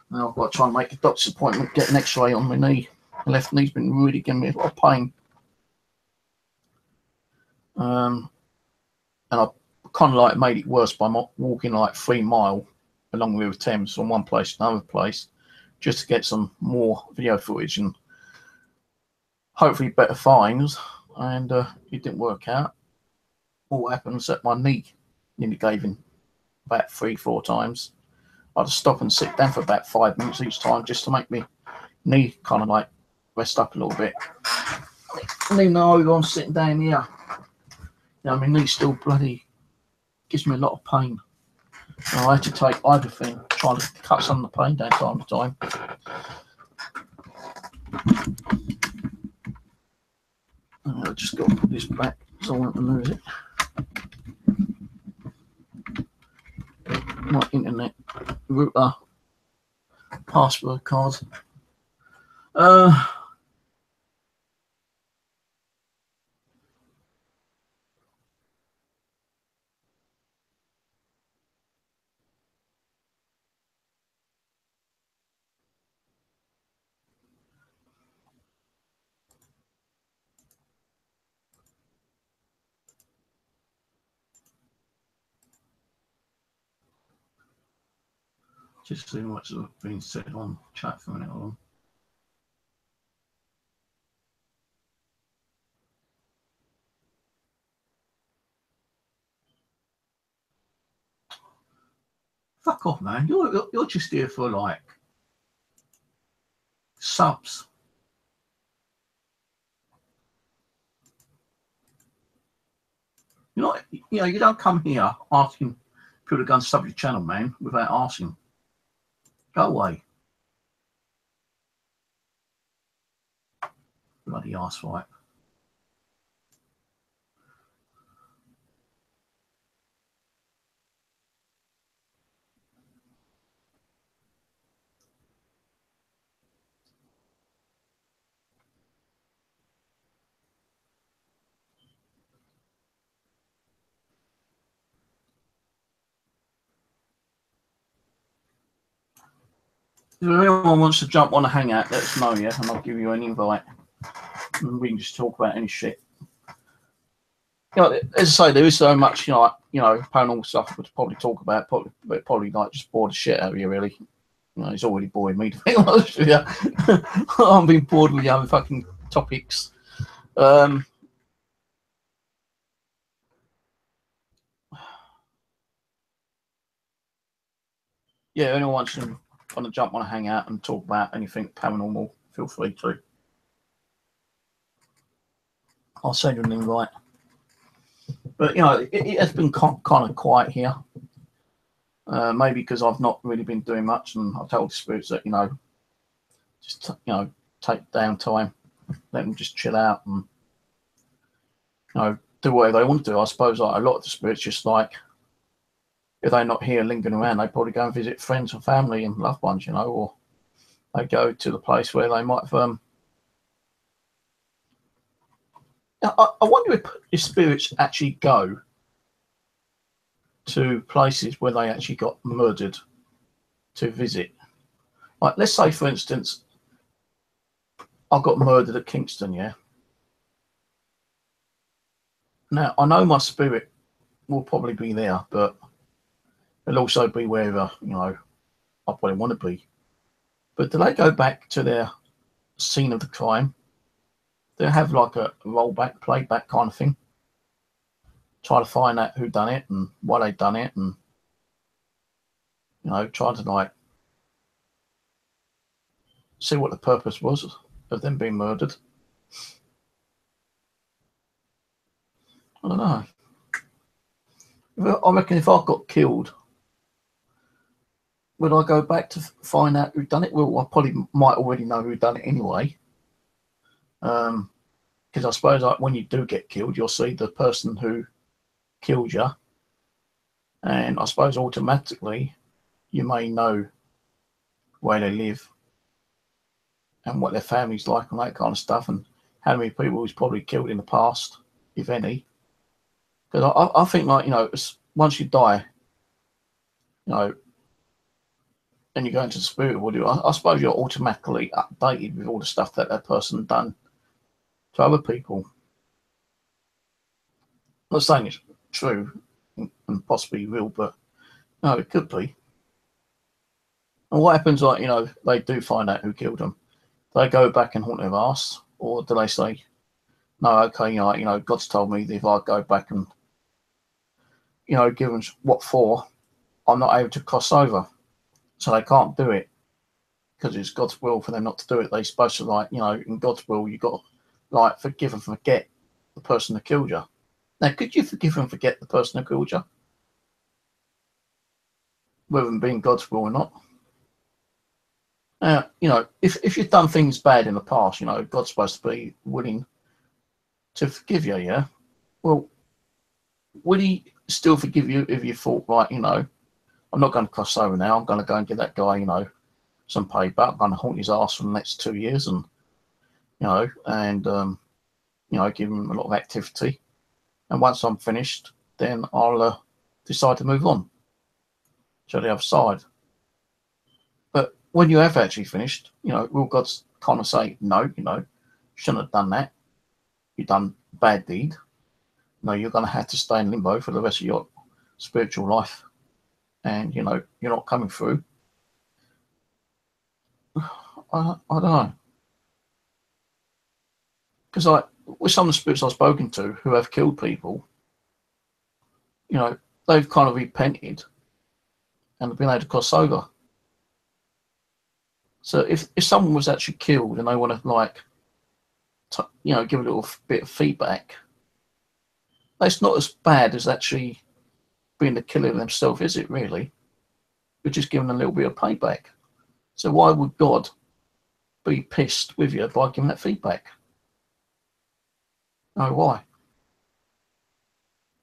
Now I've got to try and make a doctor's appointment, get an X-ray on my knee. My left knee's been really giving me a lot of pain. And I kind of like made it worse by walking like 3 miles along the River Thames from one place to another place, just to get some more video footage and hopefully better finds. And it didn't work out. All happens that my knee nearly gave in about 3-4 times. I had to stop and sit down for about 5 minutes each time just to make me knee kind of like rest up a little bit. And even though I'm sitting down here, you know, my knee still bloody gives me a lot of pain. So I had to take ibuprofen, trying to cut some of the pain down time to time. And I just got to put this back so I won't lose it. My internet router password card. Just see what's been said on chat for a minute. Or fuck off, man! You're just here for like subs. You don't come here asking people to go and sub your channel, man, without asking. Go away. Bloody arsewipe. If anyone wants to jump on a hangout, let us know, yeah, and I'll give you an invite. And we can just talk about any shit. As I say, there is so much, paranormal stuff to probably talk about, probably like just bore the shit out of you, really. It's already boring me, to be honest with you. I'm being bored with the other fucking topics. Yeah, anyone wants to jump on a hangout and talk about anything paranormal, feel free to. I'll send you an invite. But, it has been kind of quiet here. Maybe because I've not really been doing much, and I told the spirits that, just, take down time, let them just chill out and, do whatever they want to do. I suppose like a lot of the spirits just like, if they're not here lingering around, they probably go and visit friends and family and loved ones, or they go to the place where they might have. I wonder if spirits actually go to places where they actually got murdered to visit. Like, let's say, for instance, I got murdered at Kingston, yeah? Now, I know my spirit will probably be there, but it'll also be wherever, I probably want to be. But do they go back to their scene of the crime? Do they have like a rollback, playback kind of thing? Try to find out who done it and why they done it, and try to like see what the purpose was of them being murdered. I don't know. I reckon if I got killed, would I go back to find out who done it? Well, I probably might already know who done it anyway. Because I suppose like when you do get killed, you'll see the person who killed you, and I suppose automatically you may know where they live and what their family's like and that kind of stuff, and how many people he's probably killed in the past, if any. Because I think like once you die, and you go into the spirit world, I suppose you're automatically updated with all the stuff that person done to other people. I'm not saying it's true and possibly real, but no, it could be. And what happens, like, they do find out who killed them? Do they go back and haunt their ass? Or do they say, no, okay, God's told me that if I go back and, give them what for, I'm not able to cross over. So they can't do it because it's God's will for them not to do it. They're supposed to, like, in God's will, you've got to, like, forgive and forget the person that killed you. Now, could you forgive and forget the person who killed you? Whether it be in God's will or not? If you've done things bad in the past, God's supposed to be willing to forgive you, yeah? Well, would he still forgive you if you thought, right, I'm not going to cross over now, I'm going to go and give that guy, some payback, I'm going to haunt his ass for the next 2 years and, give him a lot of activity. And once I'm finished, then I'll decide to move on to the other side. But when you have actually finished, will God kind of say, no, shouldn't have done that. You've done a bad deed. No, you're going to have to stay in limbo for the rest of your spiritual life. And, you're not coming through. I don't know. Because with some of the spirits I've spoken to who have killed people, they've kind of repented and been able to cross over. So if someone was actually killed and they want to, like, give a little bit of feedback, That's not as bad as actually being the killer themselves, is it really? You're just giving a little bit of payback. So why would God be pissed with you by giving that feedback? No, why?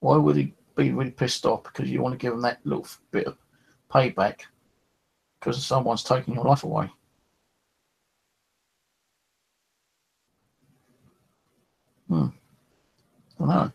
Why would he be really pissed off because you want to give him that little bit of payback because someone's taking your life away? I don't know.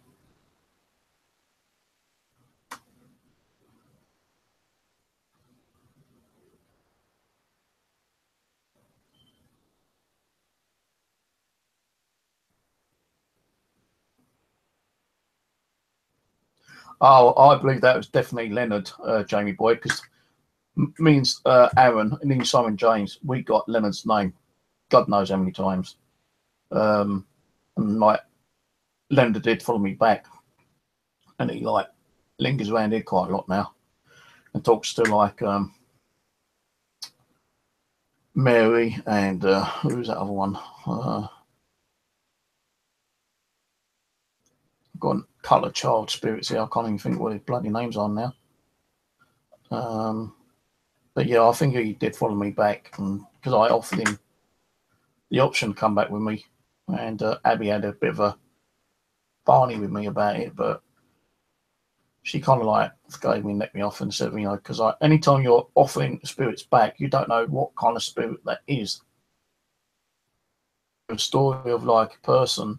Oh, I believe that was definitely Leonard, Jamie Boy, because me and Aaron and then Simon James, we got Leonard's name, God knows how many times. And like Leonard did follow me back, and he like lingers around here quite a lot now, and talks to like Mary and who's that other one? Got a couple of child spirits here. I can't even think what his bloody names are now. But yeah, I think he did follow me back because I offered him the option to come back with me, and Abby had a bit of a barney with me about it, but she kind of like gave me, necked me off, and said, because anytime you're offering spirits back, you don't know what kind of spirit that is. A story of like a person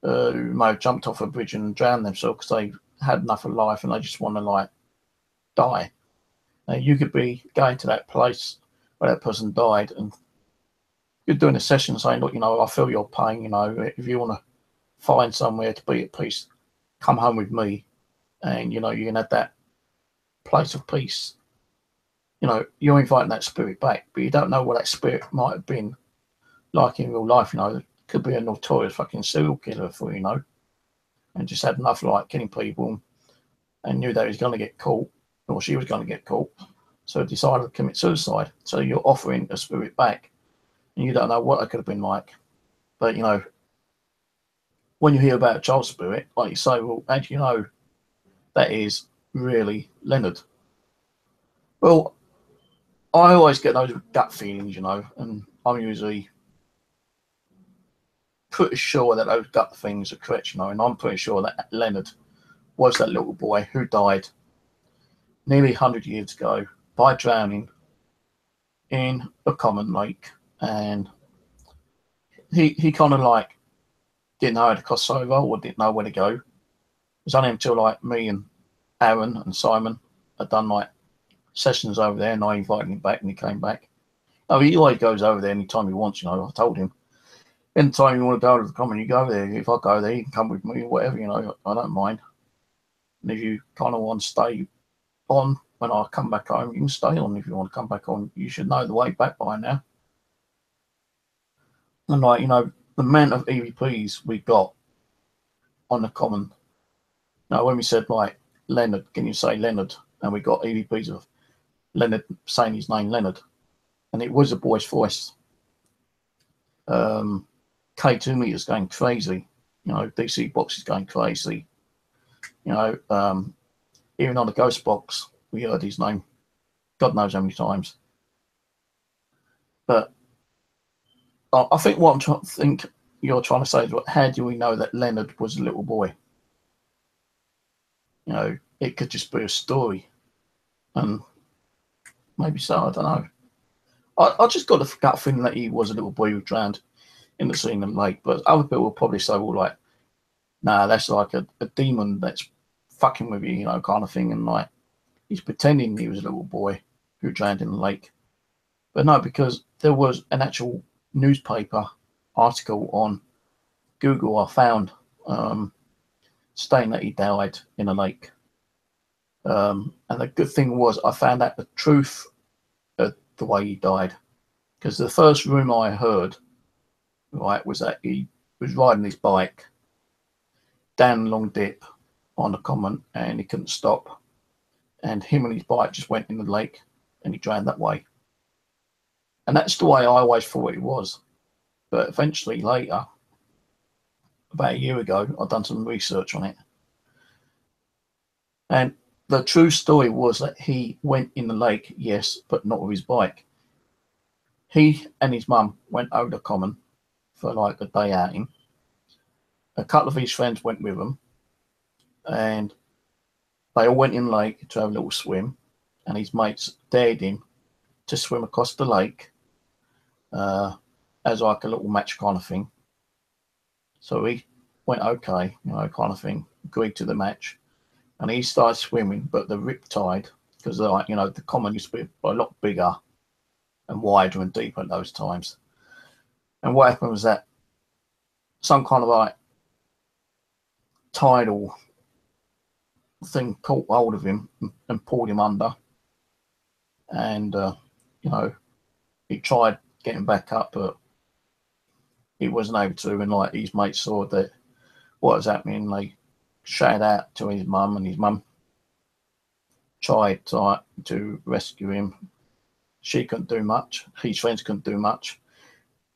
who may have jumped off a bridge and drowned themselves because they had enough of life and they just want to like die. Now, you could be going to that place where that person died, and you're doing a session saying, look, I feel your pain. If you want to find somewhere to be at peace, come home with me, and you can have that place of peace. You're inviting that spirit back, but you don't know what that spirit might have been like in real life. It could be a notorious fucking serial killer for and just had enough like killing people and knew that he was going to get caught, or she was going to get caught, so decided to commit suicide. So you're offering a spirit back, and you don't know what it could have been like. But when you hear about a child spirit, like you say, well, how do you know that is really Leonard? Well, I always get those gut feelings, and I'm usually pretty sure that those gut things are correct, and I'm pretty sure that Leonard was that little boy who died nearly 100 years ago by drowning in a common lake, and he kind of like didn't know how to cross over or didn't know where to go. It was only until like me and Aaron and Simon had done like sessions over there, and I invited him back, and he came back. Oh, he always goes over there anytime he wants. I told him, anytime you want to go to the common, you go there. If I go there, you can come with me, or whatever. I don't mind. And if you kind of want to stay on when I come back home, you can stay on. If you want to come back on, you should know the way back by now. And like the amount of EVPs we got on the common. Now, when we said like Leonard, can you say Leonard? And we got EVPs of Leonard saying his name, Leonard, and it was a boy's voice. K2 meters going crazy. DC box is going crazy. Even on the ghost box, we heard his name. God knows how many times. But I think what you're trying to say is, how do we know that Leonard was a little boy? It could just be a story, and maybe so. I don't know. I just got the gut feeling that he was a little boy who drowned in the Seaman Lake. But other people will probably say, well, like, nah, that's like a demon that's fucking with you, kind of thing, and like he's pretending he was a little boy who drowned in the lake. But no, because there was an actual newspaper article on Google I found stating that he died in a lake. And the good thing was I found out the truth of the way he died. Because the first rumour I heard, right, was that he was riding his bike down a long dip on the common and he couldn't stop. And him and his bike just went in the lake and he drowned that way. And that's the way I always thought it was. But eventually later, about a year ago, I'd done some research on it. And the true story was that he went in the lake, yes, but not with his bike. He and his mum went over the common for like a day outing. A couple of his friends went with them, and they all went in the lake to have a little swim. And his mates dared him to swim across the lake as like a little match kind of thing. So he went okay, kind of thing, agreed to the match, and he started swimming. But the rip tide, because like the common used to be a lot bigger and wider and deeper at those times. And what happened was that some kind of like tidal thing caught hold of him and pulled him under. And he tried getting back up, but he wasn't able to. And like his mates saw that what was happening, they shouted out to his mum, and his mum tried to rescue him. She couldn't do much. His friends couldn't do much.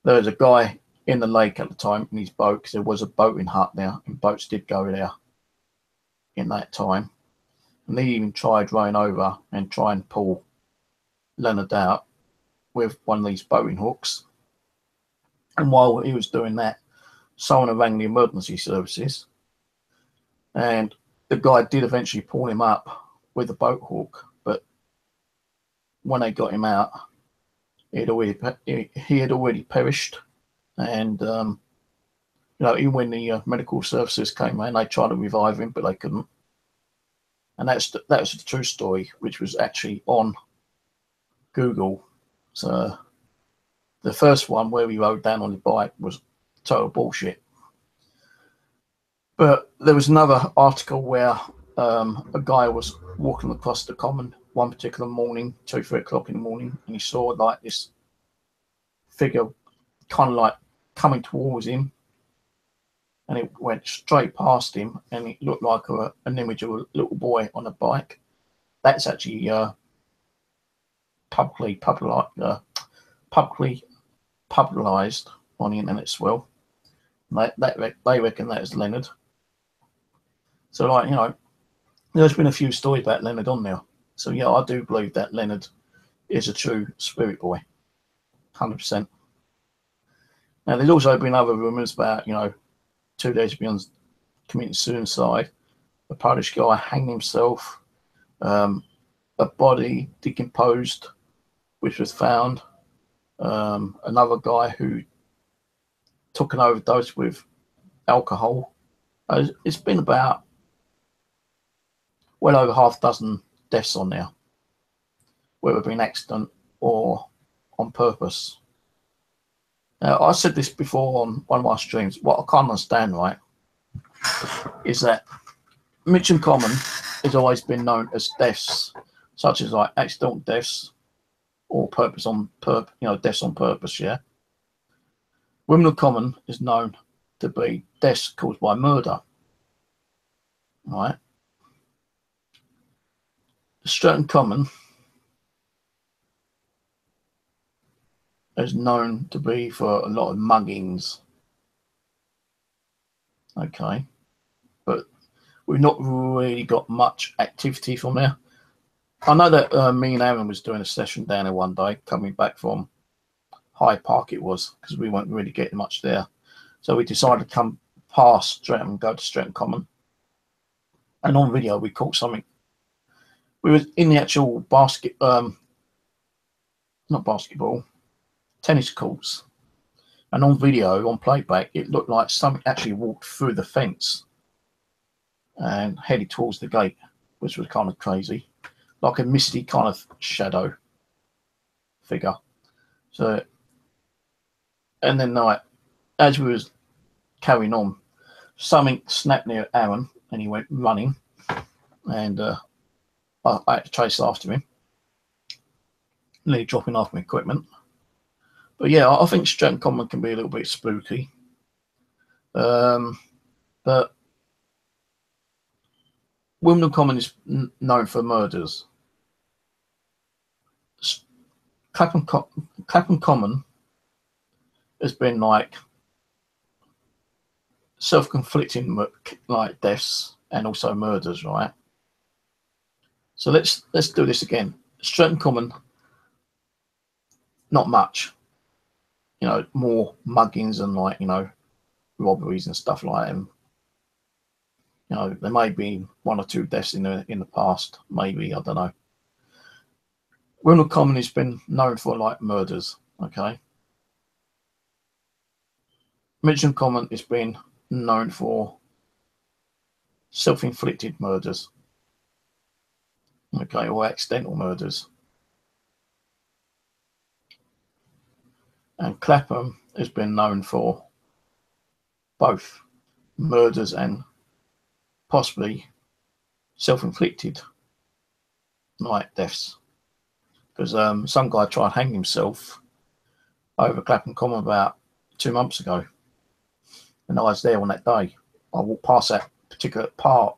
There was a guy in the lake at the time in his boat, because there was a boating hut there, and boats did go there in that time. And he even tried rowing over and try and pull Leonard out with one of these boating hooks. And while he was doing that, someone had rang the emergency services, and the guy did eventually pull him up with a boat hook. But when they got him out, he had already perished. And even when the medical services came in, they tried to revive him, but they couldn't. And that was the true story, which was actually on Google. So the first one where he rode down on his bike was total bullshit. But there was another article where a guy was walking across the common one particular morning, 2-3 o'clock in the morning, and he saw like this figure kind of like coming towards him, and it went straight past him, and it looked like an image of a little boy on a bike. That's actually publicly publicized on the internet as well. They reckon that is Leonard. So there's been a few stories about Leonard on there. So yeah, I do believe that Leonard is a true spirit boy, 100%. Now there's also been other rumours about 2 days beyond committing suicide. A Polish guy hanged himself. A body decomposed, which was found. Another guy who took an overdose with alcohol. It's been about well over half a dozen deaths on there, whether it be an accident or on purpose. Now, I said this before on one of my streams. What I can't understand, right, is that Mitcham Common has always been known as deaths, such as like accidental deaths or deaths on purpose. Yeah, Wimbledon Common is known to be deaths caused by murder. Right. Stretton Common is known to be for a lot of muggings. Okay, but we've not really got much activity from there. I know that me and Aaron was doing a session down there one day, coming back from Hyde Park it was, because we weren't really getting much there. So we decided to come past Stretton and go to Stretton Common. And on video we caught something. We were in the actual tennis courts. And on video, on playback, it looked like something actually walked through the fence and headed towards the gate, which was kind of crazy. Like a misty kind of shadow figure. So, and then as we was carrying on, something snapped near Aaron and he went running, and I had to chase after him, nearly dropping off my equipment. But yeah, I think Stretton Common can be a little bit spooky. But Wimbledon Common is known for murders. Clapham Common has been like self-conflicting like deaths and also murders, right? So let's do this again. Streatham Common, not much. You know, more muggings and like, you know, robberies and stuff like that. And, you know, there may be 1 or 2 deaths in the past, maybe, I don't know. Wimble Common has been known for like murders, okay. Mitcham Common has been known for self-inflicted murders, okay, or accidental murders. And Clapham has been known for both murders and possibly self-inflicted night deaths. Because some guy tried hanging himself over Clapham Common about 2 months ago, and I was there on that day. I walked past that particular part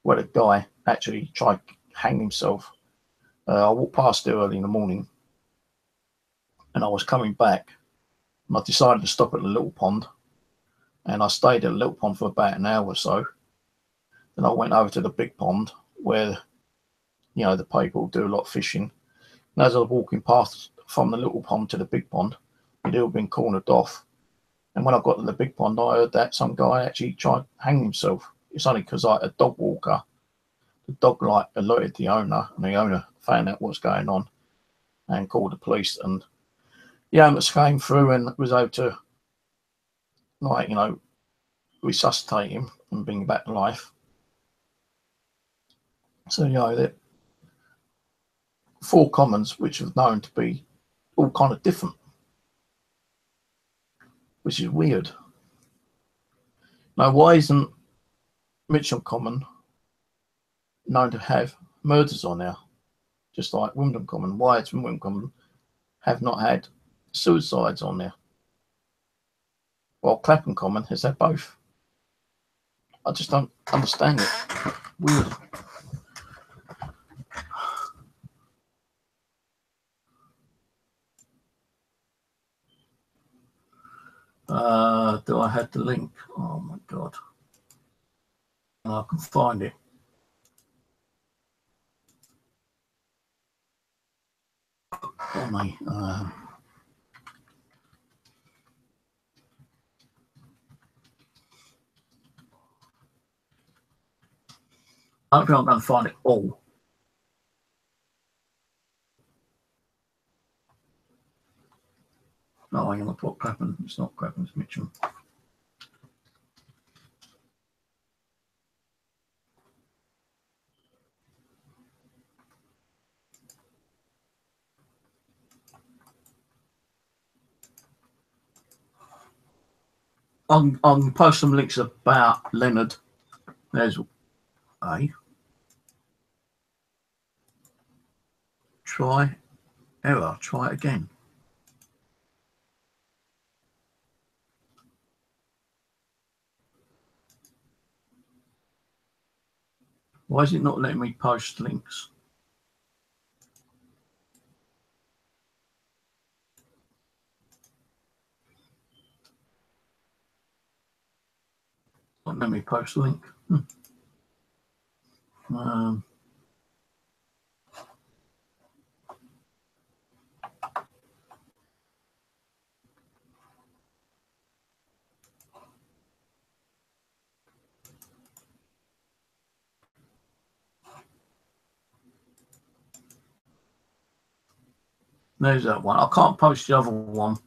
where the guy actually tried hanging himself. I walked past it early in the morning, and I was coming back, and I decided to stop at the little pond, and I stayed at the little pond for about an hour or so. Then I went over to the big pond where, you know, the people do a lot of fishing. And as I was walking past from the little pond to the big pond, it had all been cornered off. And when I got to the big pond, I heard that some guy actually tried hanging himself. It's only because I had a dog walker. The dog like alerted the owner, and the owner found out what's going on and called the police. And the ambulance came through and was able to, like, you know, resuscitate him and bring him back to life. So, you know, that 4 commons which are known to be all kind of different, which is weird. Now, why isn't Mitcham Common known to have murders on there, just like Wimbledon Common? Why is Wimbledon Common have not had suicides on there, while Clapham Common has had both? I just don't understand it. Weird. Do I have the link? Oh my god. I can find it. Oh my. I don't think I'm going to find it all. No, I'm going to put Clapham. It's not Clapham, it's Mitcham. I'll post some links about Leonard. There's a try error. Try it again. Why is it not letting me post links? Not letting me post a link. There's that one. I can't post the other one.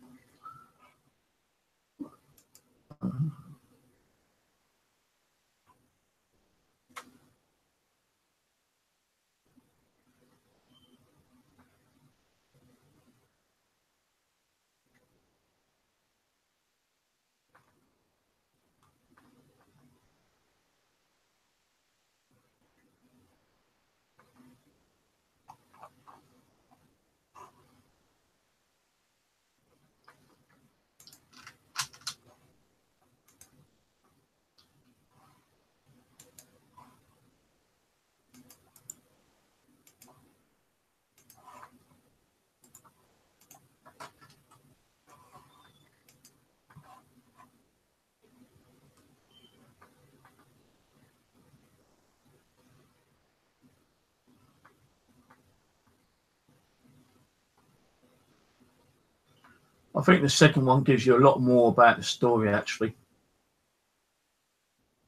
I think the second one gives you a lot more about the story, actually.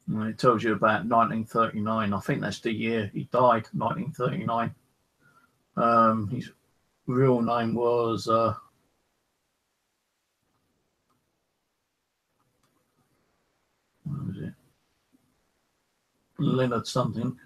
It tells you about 1939. I think that's the year he died, 1939. His real name was what was it? Leonard something.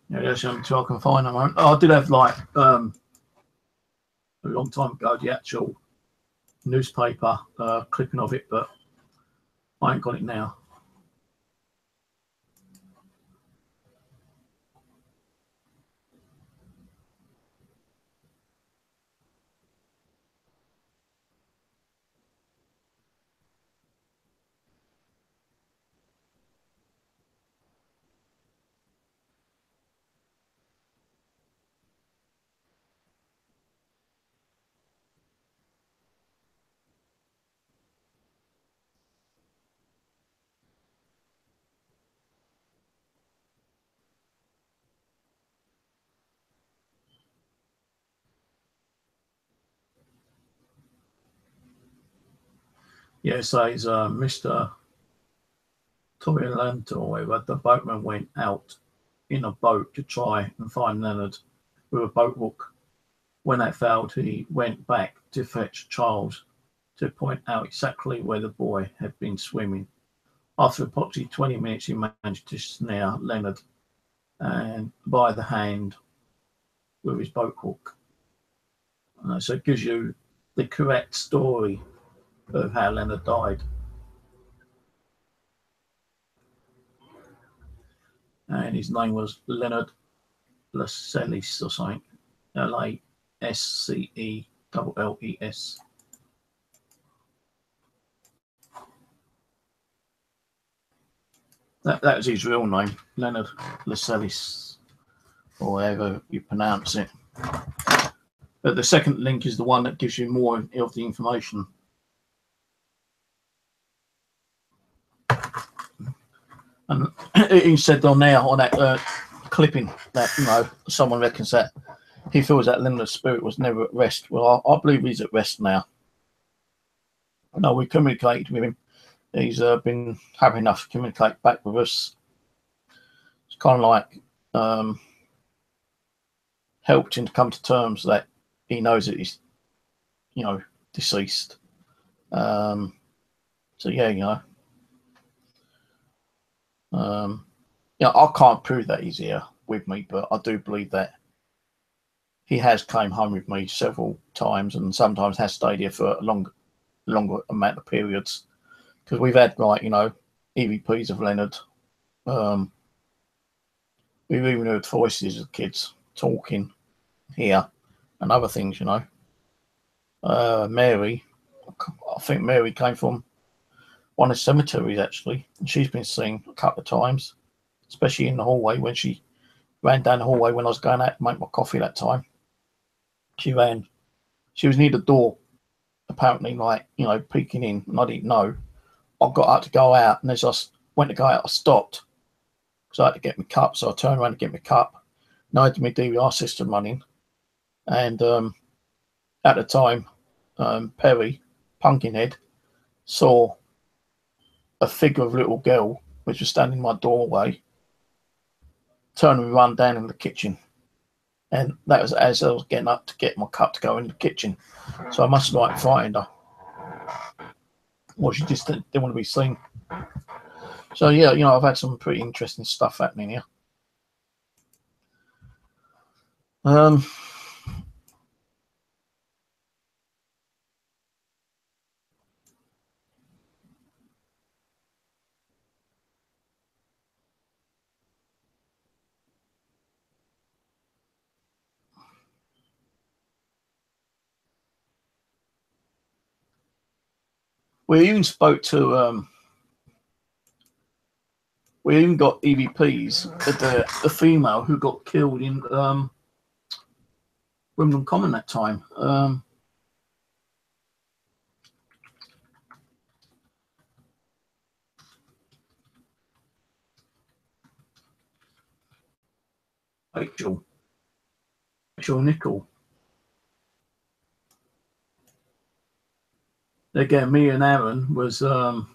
Yeah, that's until I can find that one. I did have like a long time ago the actual newspaper clipping of it, but I ain't got it now. Yeah, it says Mr. Toriolante or whatever, the boatman went out in a boat to try and find Leonard with a boat hook. When that failed, he went back to fetch Charles to point out exactly where the boy had been swimming. After approximately 20 minutes, he managed to snare Leonard and by the hand with his boat hook. So it gives you the correct story of how Leonard died. And his name was Leonard Lascelles or something. Lascelles. That was his real name, Leonard Lascelles, or however you pronounce it. But the second link is the one that gives you more of the information. And he said on there, on that clipping, that, you know, someone reckons that he feels that Leonard's spirit was never at rest. Well, I believe he's at rest now. No, we communicated with him. He's been happy enough to communicate back with us. It's kind of like helped him to come to terms that he knows that he's, you know, deceased. So yeah, you know, I can't prove that he's here with me, but I do believe that he has came home with me several times, and sometimes has stayed here for a longer amount of periods. Because we've had, like, you know, EVPs of Leonard. We've even heard voices of kids talking here and other things, you know. Mary, I think Mary came from one of the cemeteries, actually. And she's been seen a couple of times, especially in the hallway when she ran down the hallway when I was going out to make my coffee that time. She ran. She was near the door, apparently, like, you know, peeking in, and I didn't know. I got up to go out, and as I went to go out, I stopped because I had to get my cup. So I turned around to get my cup. And I had my DVR system running, and at the time, Perry, Pumpkinhead, saw a figure of a little girl which was standing in my doorway, turn and run down in the kitchen. And that was as I was getting up to get my cup to go in the kitchen. So I must have like frightened her. Or she just didn't want to be seen. So yeah, you know, I've had some pretty interesting stuff happening here. We even spoke to we even got EVPs at the female who got killed in Wimbledon Common that time. Rachel Nickel. Again, me and Aaron was doing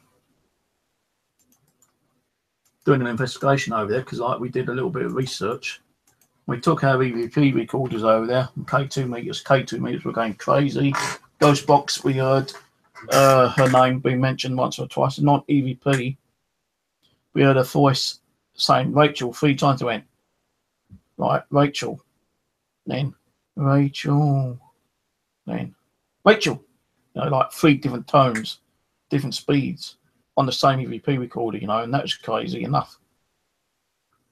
an investigation over there because like we did a little bit of research. We took our EVP recorders over there, and K2 meters were going crazy. Ghost Box, we heard her name being mentioned once or twice, not EVP. We heard her voice saying Rachel 3 times. It went, right, Rachel, then Rachel, then Rachel. You know, like 3 different tones, different speeds on the same EVP recorder, you know, and that was crazy enough.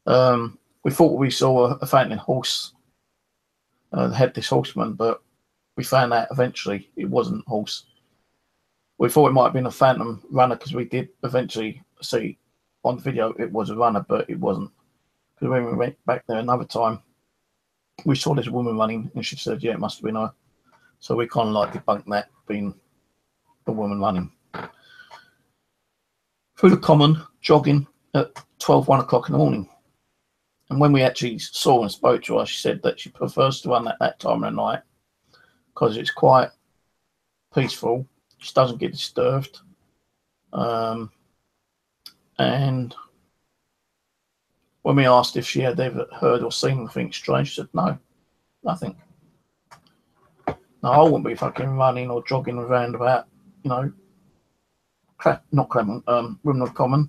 We thought we saw a phantom horse, the headless horseman, but we found out eventually it wasn't a horse. We thought it might have been a phantom runner because we did eventually see on video it was a runner, but it wasn't. Because when we went back there another time, we saw this woman running and she said, yeah, it must have been her. So we kind of like debunked that being the woman running. Through the common, jogging at 1 o'clock in the morning. And when we actually saw and spoke to her, she said that she prefers to run at that time of the night because it's quite peaceful. She doesn't get disturbed. And when we asked if she had ever heard or seen anything strange, she said, no, nothing. No, I wouldn't be fucking running or jogging around about, you know, Wimbledon Common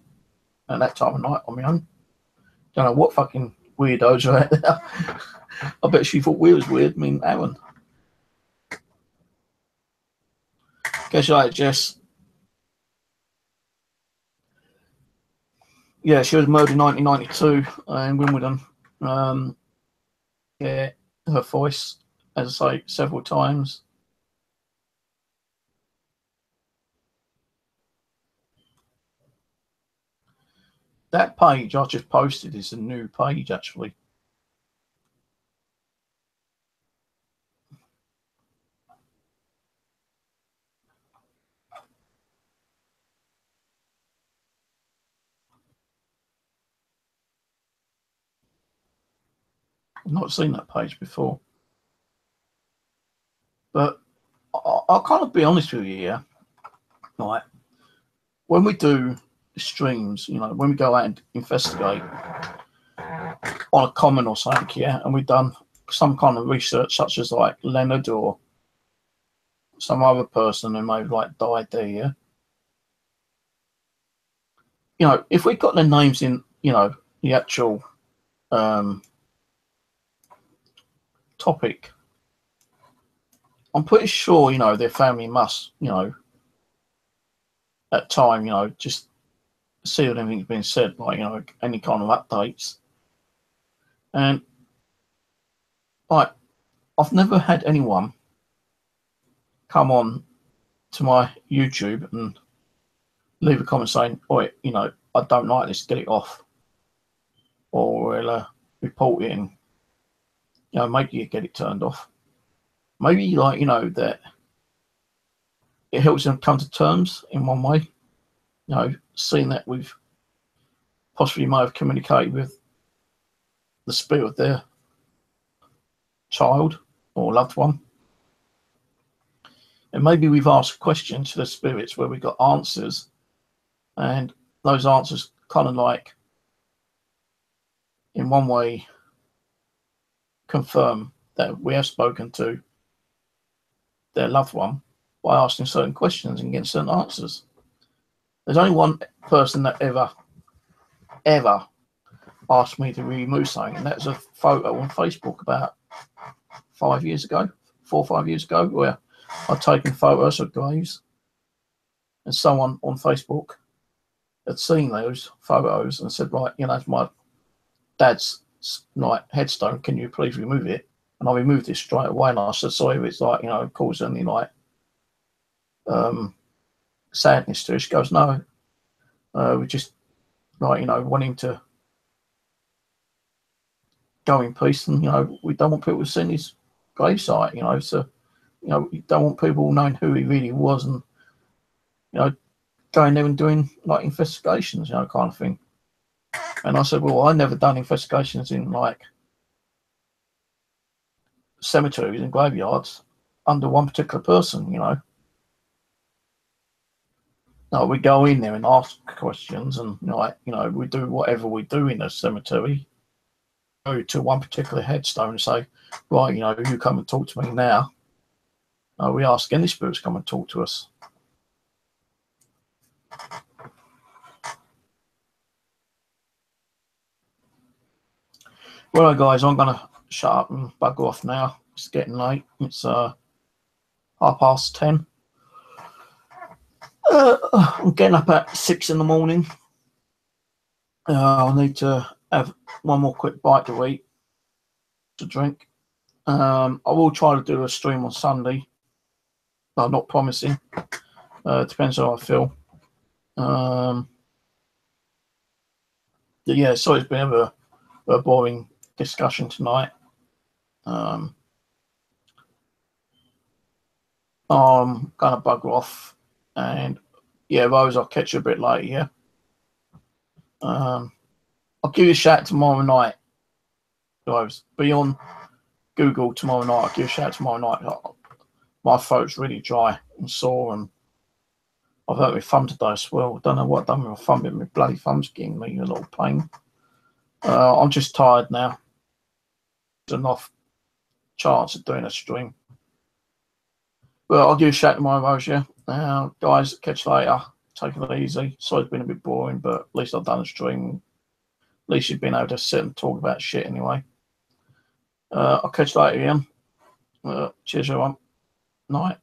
at that time of night on my own. Don't know what fucking weirdos are out there. I bet she thought we was weird, me and Aaron. Guess like Jess. Yeah, she was murdered in 1992 in Wimbledon. Yeah, her voice, as I say, several times. That page I just posted is a new page, actually. I've not seen that page before. But I'll kind of be honest with you here. Right. When we do streams, you know, when we go out and investigate on a common or something, yeah, and we've done some kind of research, such as like Leonard or some other person who may have like died there, yeah. You know, if we got their names in, you know, the actual topic, I'm pretty sure, you know, their family must, you know, at time, you know, just see what everything's been said, like, you know, any kind of updates. And like, I've never had anyone come on to my YouTube and leave a comment saying, "Oh, you know, I don't like this, get it off," or we'll report it and, you know, maybe you get it turned off. Maybe, like, you know, that it helps them come to terms in one way. You know, seeing that we've possibly may have communicated with the spirit of their child or loved one. And maybe we've asked questions to the spirits where we got answers, and those answers kind of like, in one way, confirm that we have spoken to their loved one by asking certain questions and getting certain answers. There's only one person that ever asked me to remove something, and that was a photo on Facebook about 4 or 5 years ago, where I'd taken photos of graves, and someone on Facebook had seen those photos and said, right, it's my dad's headstone, can you please remove it? And I removed it straight away, and I said, sorry if it's cause any sadness to it. She goes, no, we just wanting to go in peace, and we don't want people seeing his gravesite, so we don't want people knowing who he really was, and going there and doing like investigations, kind of thing. And I said, well, I never done investigations in like cemeteries and graveyards under one particular person, No, we go in there and ask questions, and we do whatever we do in a cemetery. Go to one particular headstone and say, right, you come and talk to me now. We ask any spirits come and talk to us. Well, guys, I'm gonna shut up and bugger off now. It's getting late. It's 10:30. I'm getting up at 6 in the morning. I'll need to have one more quick bite to eat, to drink. I will try to do a stream on Sunday. I'm not promising. Depends how I feel. Yeah, so it's been a boring discussion tonight. I'm gonna bugger off, and yeah, Rose, I'll catch you a bit later. Yeah. I'll give you a shout tomorrow night. Rose, be on Google tomorrow night. I'll give you a shout tomorrow night. My throat's really dry and sore, and I've hurt my thumb today as well. I don't know what I've done with my thumb, but my bloody thumb's giving me a little pain. I'm just tired now. There's enough chance of doing a stream. Well, I'll give you a shout tomorrow, Rose, yeah? Guys, catch you later. Take it easy. Sorry it's been a bit boring, but at least I've done a stream. At least you've been able to sit and talk about shit anyway. I'll catch you later, Ian. Cheers, everyone. Night.